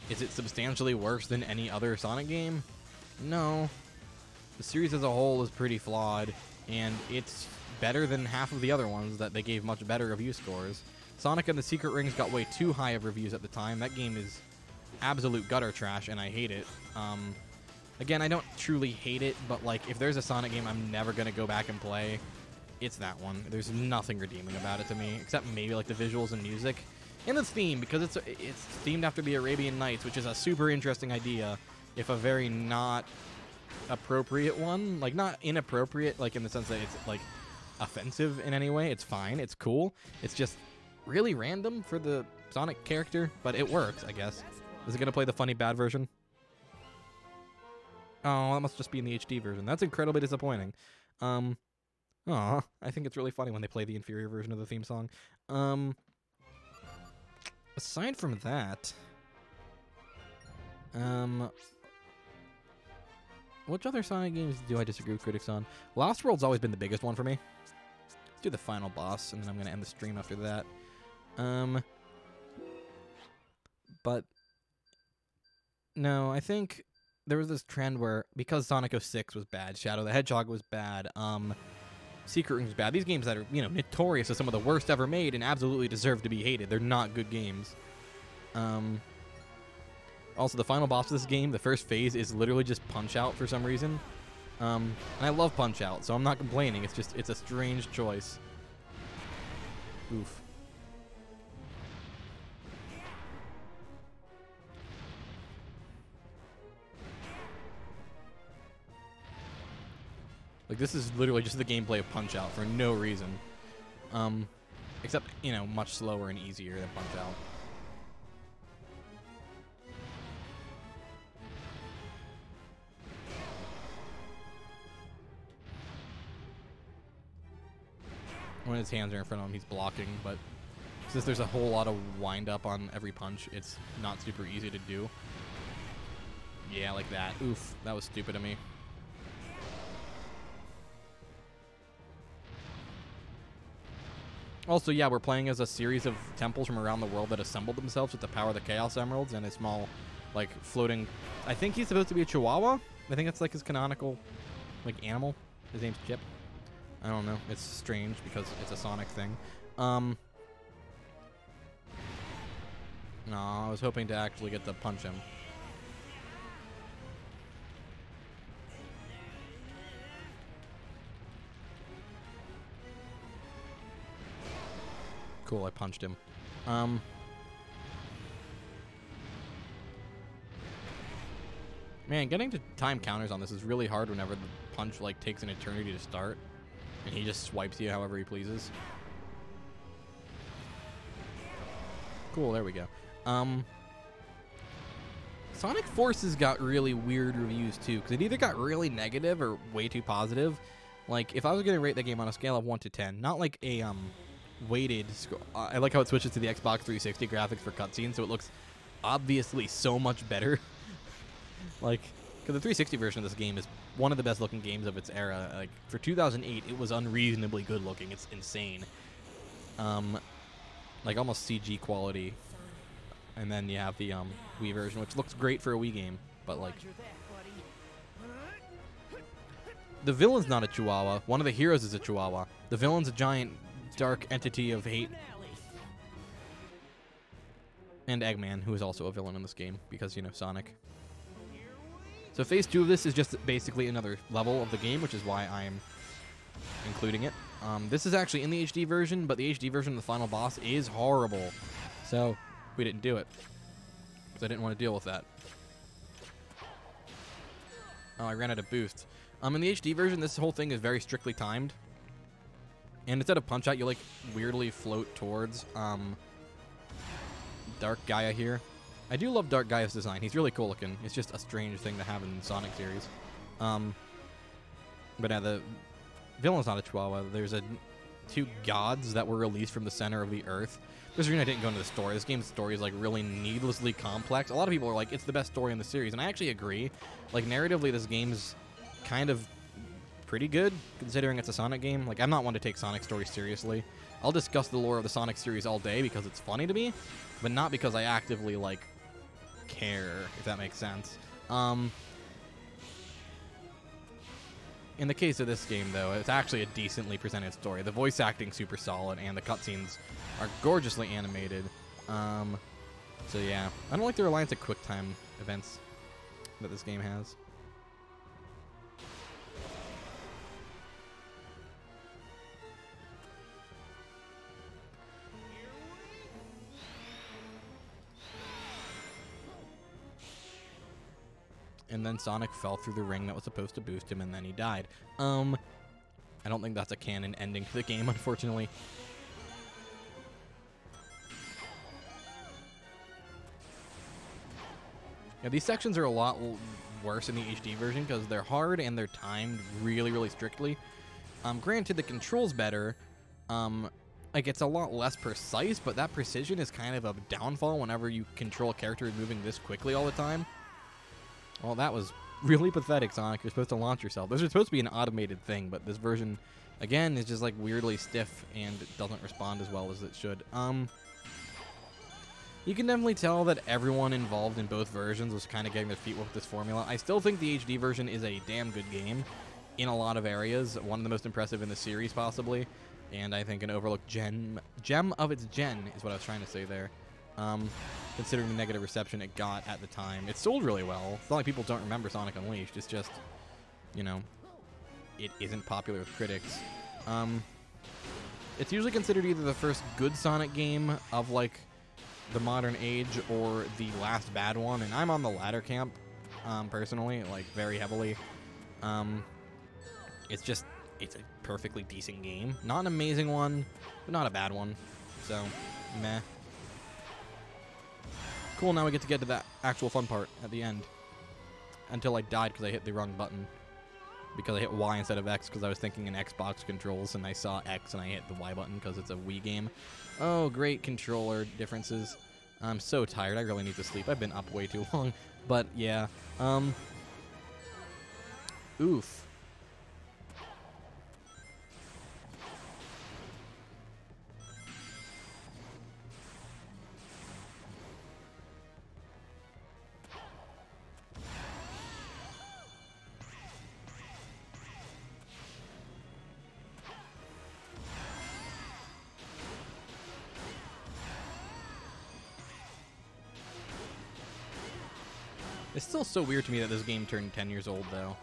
is it substantially worse than any other Sonic game? No. The series as a whole is pretty flawed, and it's better than half of the other ones that they gave much better review scores. Sonic and the Secret Rings got way too high of reviews at the time. That game is absolute gutter trash, and I hate it. Again, I don't truly hate it, but, like, if there's a Sonic game I'm never going to go back and play, it's that one. There's nothing redeeming about it to me, except maybe, like, the visuals and music. And the theme, because it's themed after the Arabian Nights, which is a super interesting idea, if a very not appropriate one. Like, not inappropriate, like, in the sense that it's, like, offensive in any way. It's fine. It's cool. It's just really random for the Sonic character, but it works, I guess. Is it going to play the funny bad version? Oh, that must just be in the HD version. That's incredibly disappointing. Aw, I think it's really funny when they play the inferior version of the theme song. Aside from that, which other Sonic games do I disagree with critics on? Lost World's always been the biggest one for me. Let's do the final boss, and then I'm going to end the stream after that. But no, I think there was this trend where, because Sonic 06 was bad, Shadow the Hedgehog was bad, Secret Rings was bad. These games that are, you know, notorious as some of the worst ever made and absolutely deserve to be hated. They're not good games. Also, the final boss of this game, the first phase, is literally just Punch-Out for some reason. And I love Punch-Out, so I'm not complaining. It's just, it's a strange choice. Oof. Like, this is literally just the gameplay of Punch-Out for no reason. Except, you know, much slower and easier than Punch-Out. When his hands are in front of him, he's blocking, but since there's a whole lot of wind-up on every punch, it's not super easy to do. Yeah, like that. Oof, that was stupid of me. Also, yeah, we're playing as a series of temples from around the world that assembled themselves with the power of the Chaos Emeralds and a small, like, floating... I think he's supposed to be a Chihuahua? I think that's, like, his canonical, like, animal. His name's Chip. I don't know. It's strange because it's a Sonic thing. No, I was hoping to actually get to punch him. Cool, I punched him. Man, getting to time counters on this is really hard whenever the punch, like, takes an eternity to start. And he just swipes you however he pleases. Cool, there we go. Sonic Forces got really weird reviews too, because it either got really negative or way too positive. Like, if I was going to rate the game on a scale of 1 to 10, not like a weighted score. I like how it switches to the Xbox 360 graphics for cutscenes, so it looks obviously so much better. Like, because the 360 version of this game is one of the best looking games of its era. Like, for 2008, it was unreasonably good looking. It's insane. Like almost CG quality. And then you have the Wii version, which looks great for a Wii game, but like, the villain's not a Chihuahua. One of the heroes is a Chihuahua. The villain's a giant dark entity of hate. And Eggman, who is also a villain in this game, because, you know, Sonic. So phase 2 of this is just basically another level of the game, which is why I'm including it. This is actually in the HD version, but the HD version of the final boss is horrible. So we didn't do it, because I didn't want to deal with that. Oh, I ran out of boost. In the HD version, this whole thing is very strictly timed. And instead of Punch-Out, you, like, weirdly float towards Dark Gaia here. I do love Dark Gaia's design. He's really cool looking. It's just a strange thing to have in the Sonic series. But yeah, the villain's not a Chihuahua. There's two gods that were released from the center of the Earth. There's a reason I didn't go into the story. This game's story is, like, really needlessly complex. A lot of people are like, it's the best story in the series, and I actually agree. Like, narratively, this game's kind of pretty good, considering it's a Sonic game. Like, I'm not one to take Sonic stories seriously. I'll discuss the lore of the Sonic series all day because it's funny to me, but not because I actively, like, care, if that makes sense. In the case of this game, though, it's actually a decently presented story. The voice acting's super solid, and the cutscenes are gorgeously animated. So yeah, I don't like the reliance of QuickTime events that this game has. And then Sonic fell through the ring that was supposed to boost him, and then he died. I don't think that's a canon ending to the game, unfortunately. Yeah, these sections are a lot worse in the HD version because they're hard and they're timed really, really strictly. Granted, the control's better. Like, it's a lot less precise, but that precision is kind of a downfall whenever you control a character moving this quickly all the time. Well, that was really pathetic, Sonic. You're supposed to launch yourself. This is supposed to be an automated thing, but this version, again, is just, like, weirdly stiff and it doesn't respond as well as it should. You can definitely tell that everyone involved in both versions was kind of getting their feet wet with this formula. I still think the HD version is a damn good game in a lot of areas. One of the most impressive in the series, possibly. And I think an overlooked gem of its gen is what I was trying to say there. Considering the negative reception it got at the time. It sold really well. It's not like people don't remember Sonic Unleashed. It's just, you know, it isn't popular with critics. It's usually considered either the first good Sonic game of, like, the modern age or the last bad one, and I'm on the latter camp, personally, like, very heavily. It's a perfectly decent game. Not an amazing one, but not a bad one. So, meh. Cool, now we get to that actual fun part at the end. Until I died because I hit the wrong button. Because I hit Y instead of X because I was thinking in Xbox controls and I saw X and I hit the Y button because it's a Wii game. Oh, great controller differences. I'm so tired. I really need to sleep. I've been up way too long. But, yeah. Oof. It's still so weird to me that this game turned 10 years old, though.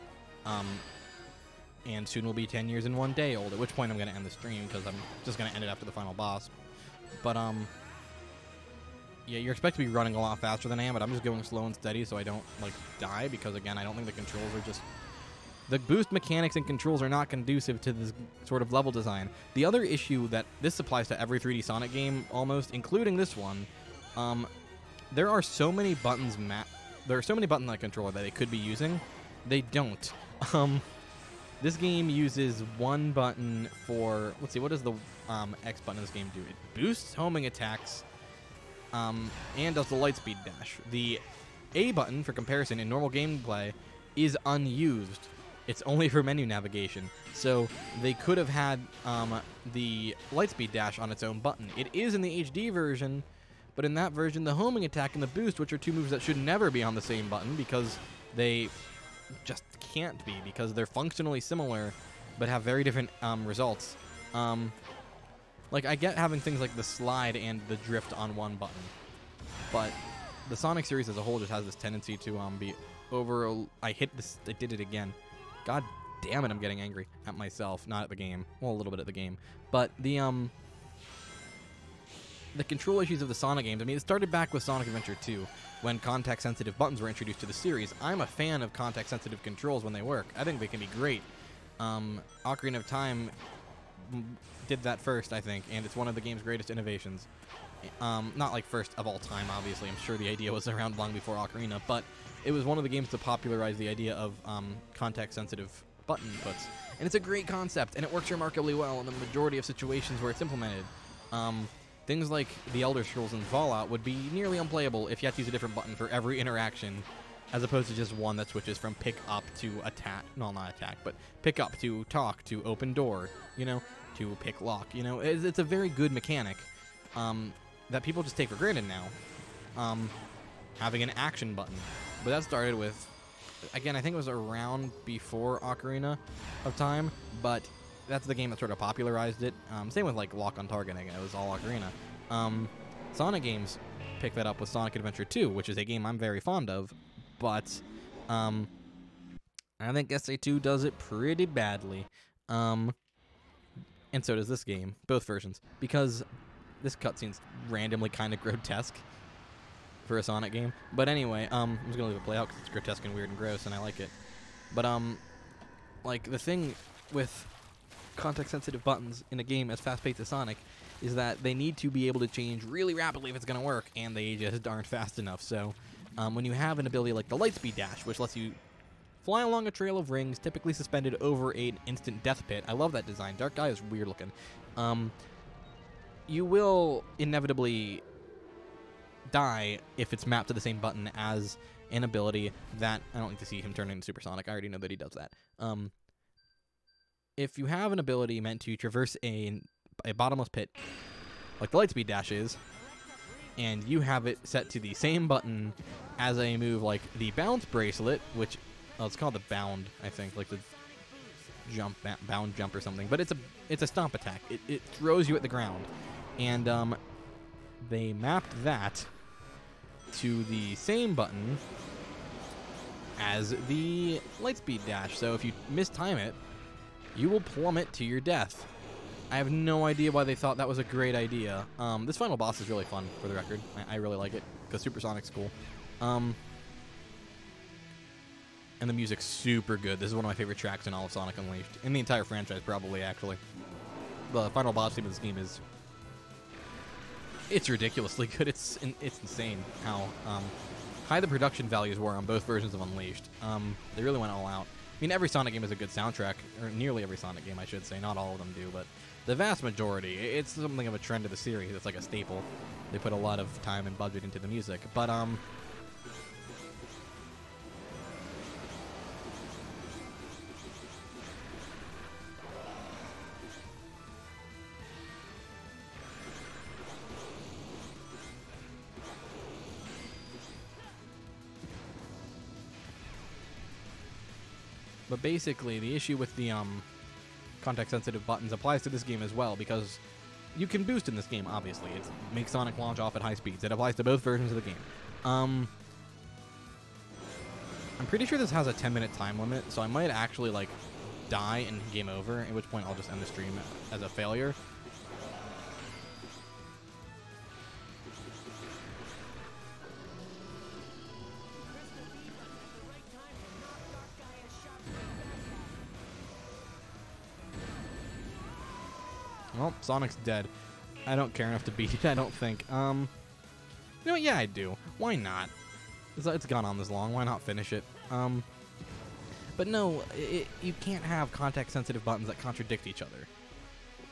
And soon will be 10 years and 1 day old, at which point I'm going to end the stream, because I'm just going to end it after the final boss. But, yeah, you're expected to be running a lot faster than I am, but I'm just going slow and steady so I don't, like, die, because, again, I don't think the controls are just... The boost mechanics and controls are not conducive to this sort of level design. The other issue that this applies to every 3D Sonic game, almost, including this one, There are so many buttons there are so many buttons on the controller that they could be using. They don't. This game uses one button for, let's see, what does the X button in this game do? It boosts homing attacks and does the light speed dash. The A button, for comparison, in normal gameplay is unused. It's only for menu navigation. So they could have had the light speed dash on its own button. It is in the HD version, but in that version, the homing attack and the boost, which are two moves that should never be on the same button because they just can't be, because they're functionally similar but have very different results. Like, I get having things like the slide and the drift on one button, but the Sonic series as a whole just has this tendency to be over. I did it again. God damn it, I'm getting angry at myself, not at the game. Well, a little bit at the game. But the control issues of the Sonic games, I mean, it started back with Sonic Adventure 2, when context-sensitive buttons were introduced to the series. I'm a fan of context-sensitive controls when they work. I think they can be great. Ocarina of Time did that first, I think, and it's one of the game's greatest innovations. Not like first of all time, obviously. I'm sure the idea was around long before Ocarina, but it was one of the games to popularize the idea of context-sensitive button inputs. And it's a great concept, and it works remarkably well in the majority of situations where it's implemented. Things like the Elder Scrolls and Fallout would be nearly unplayable if you had to use a different button for every interaction, as opposed to just one that switches from pick up to attack. No, not attack, but pick up to talk to open door, you know, to pick lock. You know, it's a very good mechanic that people just take for granted now. Having an action button. But that started with, again, I think it was around before Ocarina of Time, but that's the game that sort of popularized it. Same with like Lock on Target, again, it was all Ocarina. Sonic games picked that up with Sonic Adventure 2, which is a game I'm very fond of, but I think SA2 does it pretty badly. And so does this game, both versions, because this cutscene's randomly kind of grotesque for a Sonic game. But anyway, I'm just gonna leave it play out because it's grotesque and weird and gross, and I like it. But like the thing with context-sensitive buttons in a game as fast-paced as Sonic is that they need to be able to change really rapidly if it's gonna work, and they just aren't fast enough. So when you have an ability like the Lightspeed Dash, which lets you fly along a trail of rings, typically suspended over an instant death pit. I love that design. Dark Guy is weird looking. You will inevitably die if it's mapped to the same button as an ability that I don't need to see him turn into Supersonic. I already know that he does that. If you have an ability meant to traverse a bottomless pit, like the Lightspeed Dash is, and you have it set to the same button as a move like the Bounce Bracelet, which it's called the Bound, I think, like the jump, bound jump or something. But it's a stomp attack. It throws you at the ground, and they mapped that to the same button as the Lightspeed Dash. So if you mistime it, you will plummet to your death. I have no idea why they thought that was a great idea. This final boss is really fun, for the record. I really like it, because Supersonic's cool. And the music's super good. This is one of my favorite tracks in all of Sonic Unleashed. In the entire franchise, probably, actually. The final boss theme of this game is... it's ridiculously good. It's insane how high the production values were on both versions of Unleashed. They really went all out. I mean, every Sonic game has a good soundtrack, or nearly every Sonic game, I should say. Not all of them do, but the vast majority. It's something of a trend of the series. It's like a staple. They put a lot of time and budget into the music. But, But basically, the issue with the context-sensitive buttons applies to this game as well, because you can boost in this game, obviously. It makes Sonic launch off at high speeds. It applies to both versions of the game. I'm pretty sure this has a 10-minute time limit, so I might actually, like, die and game over, at which point I'll just end the stream as a failure. Well, Sonic's dead. I don't care enough to beat it, I don't think. You know what? Yeah, I do. Why not? It's gone on this long. Why not finish it? But no, you can't have context-sensitive buttons that contradict each other.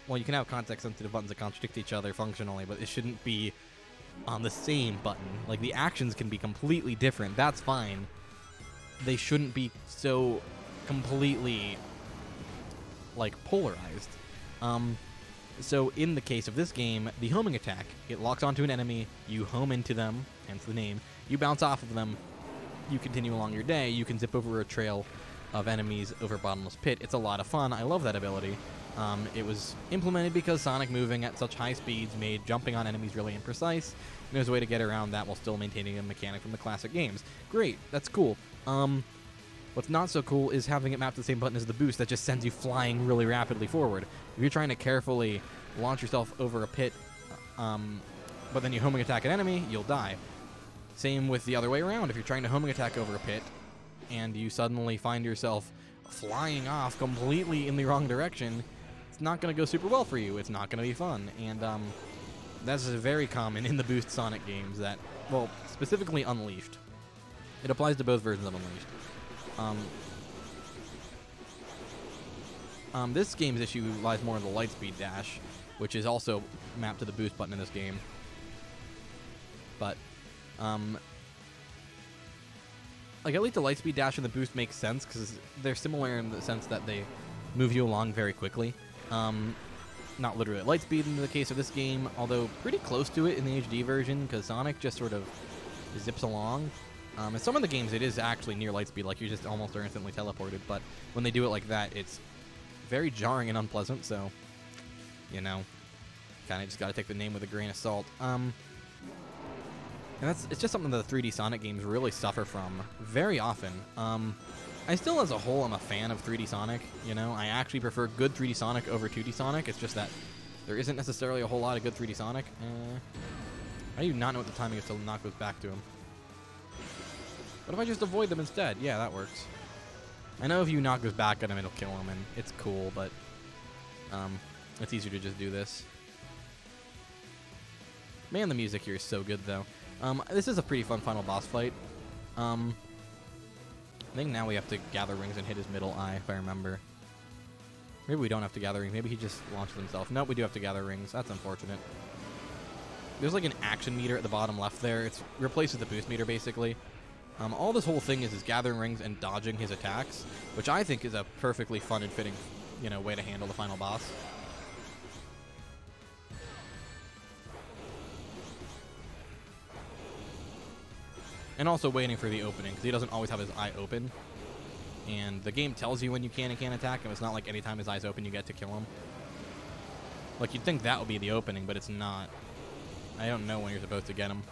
Well, you can have context-sensitive buttons that contradict each other functionally, but it shouldn't be on the same button. Like, the actions can be completely different. That's fine. They shouldn't be so completely, like, polarized. So in the case of this game, the homing attack, it locks onto an enemy, you home into them, hence the name, you bounce off of them, you continue along your day, you can zip over a trail of enemies over Bottomless Pit. It's a lot of fun. I love that ability. It was implemented because Sonic moving at such high speeds made jumping on enemies really imprecise, and there's a way to get around that while still maintaining a mechanic from the classic games. Great, that's cool. What's not so cool is having it map to the same button as the boost that just sends you flying really rapidly forward. If you're trying to carefully launch yourself over a pit, but then you homing attack an enemy, you'll die. Same with the other way around. If you're trying to homing attack over a pit, and you suddenly find yourself flying off completely in the wrong direction, it's not going to go super well for you. It's not going to be fun. And that's very common in the Boost Sonic games that, well, specifically Unleashed. It applies to both versions of Unleashed. This game's issue lies more in the Lightspeed dash, which is also mapped to the boost button in this game. But, like, at least the Lightspeed dash and the boost makes sense, because they're similar in the sense that they move you along very quickly. Not literally at Lightspeed in the case of this game, although pretty close to it in the HD version, because Sonic just sort of zips along. In some of the games, it is actually near Lightspeed, like you just almost are instantly teleported, but when they do it like that, it's very jarring and unpleasant, so, you know, kind of just got to take the name with a grain of salt. And it's just something that the 3D Sonic games really suffer from very often. I still, as a whole, am a fan of 3D Sonic, you know? I actually prefer good 3D Sonic over 2D Sonic. It's just that there isn't necessarily a whole lot of good 3D Sonic. I do not know what the timing is to knock those back to him. What if I just avoid them instead? Yeah, that works. I know if you knock this back at him, it'll kill him, and it's cool, but it's easier to just do this. Man, the music here is so good, though. This is a pretty fun final boss fight. I think now we have to gather rings and hit his middle eye, if I remember. Maybe we don't have to gather rings. Maybe he just launches himself. Nope, we do have to gather rings. That's unfortunate. There's like an action meter at the bottom left there. It replaces the boost meter, basically. All this whole thing is gathering rings and dodging his attacks, which I think is a perfectly fun and fitting, you know, way to handle the final boss. And also waiting for the opening, because he doesn't always have his eye open. And the game tells you when you can and can't attack him. It's not like anytime his eye's open you get to kill him. Like, you'd think that would be the opening, but it's not. I don't know when you're supposed to get him.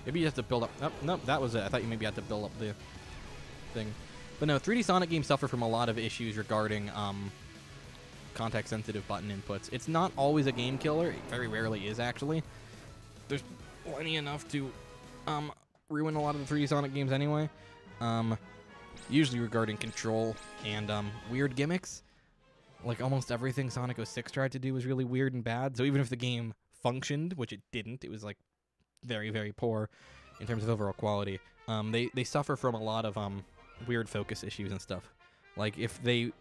Maybe you have to build up... Oh, nope, that was it. I thought you maybe had to build up the thing. But no, 3D Sonic games suffer from a lot of issues regarding context-sensitive button inputs. It's not always a game killer. It very rarely is, actually. There's plenty enough to ruin a lot of the 3D Sonic games anyway. Usually regarding control and weird gimmicks. Like, almost everything Sonic 06 tried to do was really weird and bad. So even if the game functioned, which it didn't, it was, like, very, very poor in terms of overall quality. They suffer from a lot of weird focus issues and stuff. Like, if they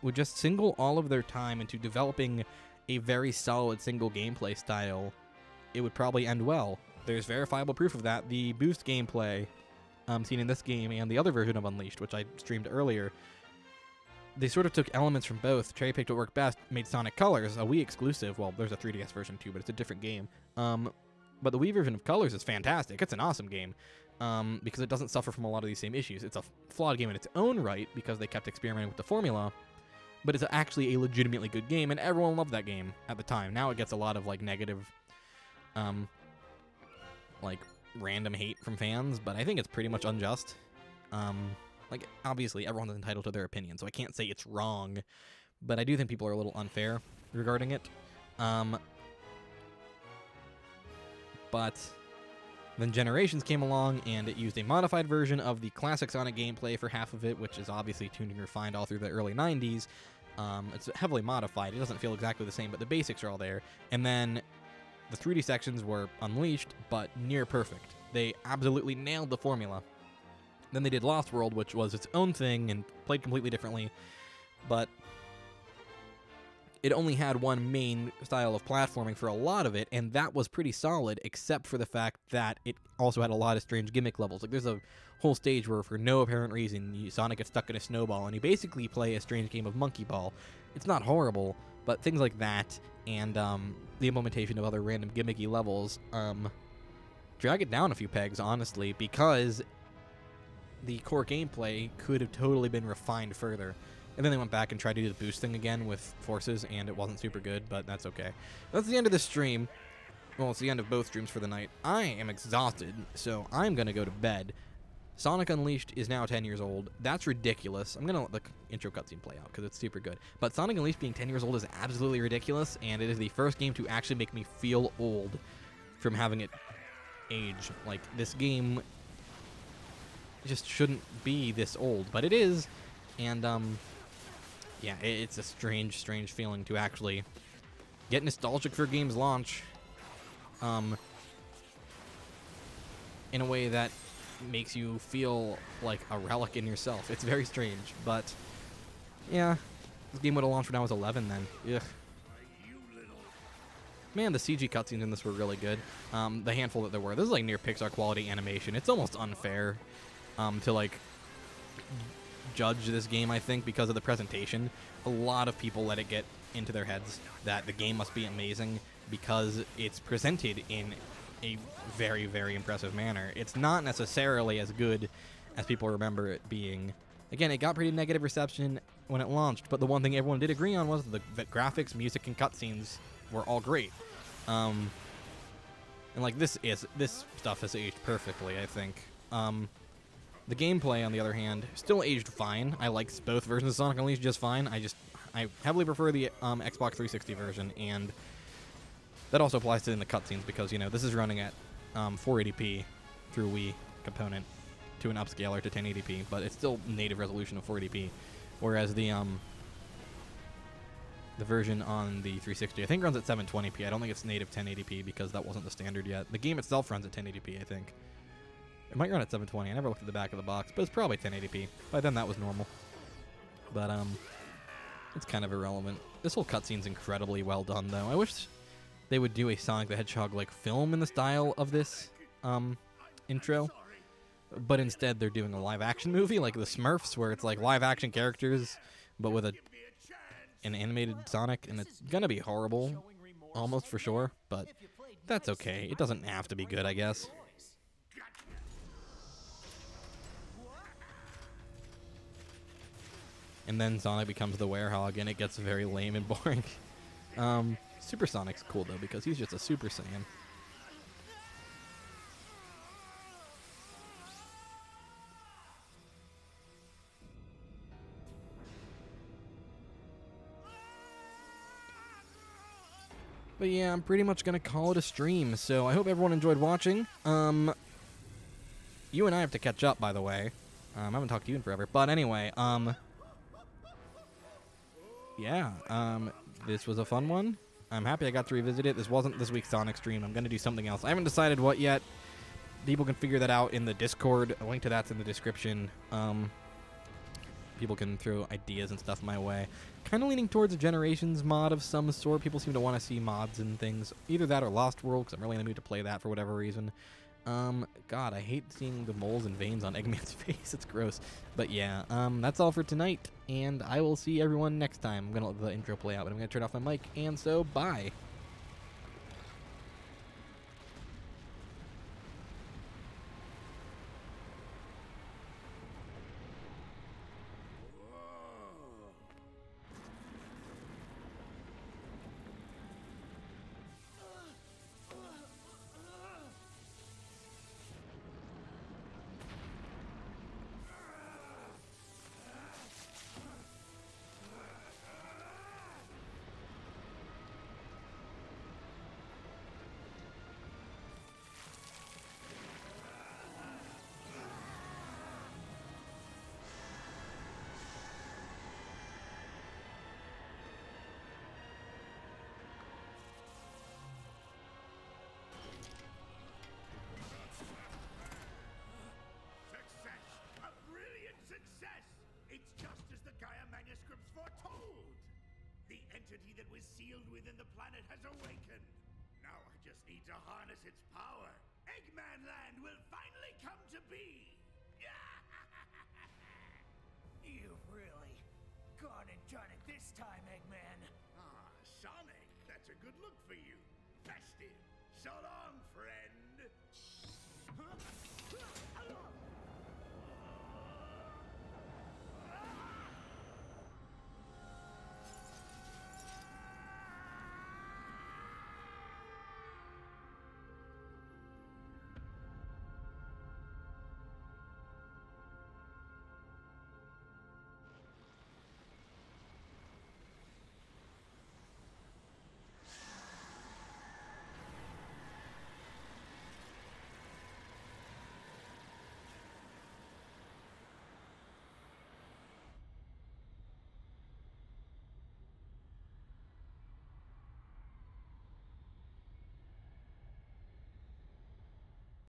would just single all of their time into developing a very solid single gameplay style, it would probably end well. There's verifiable proof of that. The boost gameplay seen in this game and the other version of Unleashed, which I streamed earlier, they sort of took elements from both, cherry-picked what worked best, made Sonic Colors a Wii exclusive. Well, there's a 3DS version too, but it's a different game. But the Wii version of Colors is fantastic. It's an awesome game because it doesn't suffer from a lot of these same issues. It's a flawed game in its own right because they kept experimenting with the formula, but it's actually a legitimately good game, and everyone loved that game at the time. Now it gets a lot of like negative, like random hate from fans, but I think it's pretty much unjust. Like, obviously, everyone's entitled to their opinion, so I can't say it's wrong, but I do think people are a little unfair regarding it. But then Generations came along, and it used a modified version of the classic Sonic gameplay for half of it, which is obviously tuned and refined all through the early 90s. It's heavily modified. It doesn't feel exactly the same, but the basics are all there. And then the 3D sections were Unleashed, but near perfect. They absolutely nailed the formula. Then they did Lost World, which was its own thing and played completely differently, but it only had one main style of platforming for a lot of it, and that was pretty solid, except for the fact that it also had a lot of strange gimmick levels. Like, there's a whole stage where, for no apparent reason, Sonic gets stuck in a snowball, and you basically play a strange game of Monkey Ball. It's not horrible, but things like that, and the implementation of other random gimmicky levels, drag it down a few pegs, honestly, because the core gameplay could have totally been refined further. And then they went back and tried to do the boost thing again with forces, and it wasn't super good, but that's okay. That's the end of this stream. Well, it's the end of both streams for the night. I am exhausted, so I'm going to go to bed. Sonic Unleashed is now 10 years old. That's ridiculous. I'm going to let the intro cutscene play out because it's super good. But Sonic Unleashed being 10 years old is absolutely ridiculous, and it is the first game to actually make me feel old from having it age. Like, this game just shouldn't be this old, but it is, and, yeah, it's a strange, strange feeling to actually get nostalgic for a game's launch, in a way that makes you feel like a relic in yourself. It's very strange, but yeah, this game would have launched when I was 11 then. Ugh. Man, the CG cutscenes in this were really good. The handful that there were. This is like near Pixar quality animation. It's almost unfair to like judge this game, I think, because of the presentation. A lot of people let it get into their heads that the game must be amazing because it's presented in a very, very impressive manner. It's not necessarily as good as people remember it being. Again, it got pretty negative reception when it launched, but the one thing everyone did agree on was the graphics, music, and cutscenes were all great. And like this stuff has aged perfectly, I think. The gameplay, on the other hand, still aged fine. I like both versions of Sonic Unleashed just fine. I heavily prefer the Xbox 360 version, and that also applies to in the cutscenes because, you know, this is running at 480p through Wii component to an upscaler to 1080p, but it's still native resolution of 480p, whereas the version on the 360, I think, runs at 720p. I don't think it's native 1080p because that wasn't the standard yet. The game itself runs at 1080p, I think. It might run at 720. I never looked at the back of the box, but it's probably 1080p. By then, that was normal. But, it's kind of irrelevant. This whole cutscene's incredibly well done, though. I wish they would do a Sonic the Hedgehog-like film in the style of this, intro. But instead, they're doing a live-action movie, like the Smurfs, where it's like live-action characters, but with an animated Sonic, and it's gonna be horrible, almost for sure, but that's okay. It doesn't have to be good, I guess. And then Sonic becomes the Werehog, and it gets very lame and boring. Super Sonic's cool, though, because he's just a Super Saiyan. But yeah, I'm pretty much going to call it a stream, so I hope everyone enjoyed watching. You and I have to catch up, by the way. I haven't talked to you in forever. But anyway, yeah, this was a fun one. I'm happy I got to revisit it. This wasn't this week's Sonic stream. I'm going to do something else. I haven't decided what yet. People can figure that out in the Discord. A link to that's in the description. People can throw ideas and stuff my way. Kind of leaning towards a Generations mod of some sort. People seem to want to see mods and things. Either that or Lost World, because I'm really in the mood to play that for whatever reason. God, I hate seeing the moles and veins on Eggman's face. It's gross. But yeah, that's all for tonight, and I will see everyone next time. I'm going to let the intro play out, but I'm going to turn off my mic, and so bye. scripts foretold! The entity that was sealed within the planet has awakened. Now I just need to harness its power. Eggman Land will finally come to be! You've really gone and done it this time, Eggman. Ah, Sonic, that's a good look for you. Festive. So long, friend.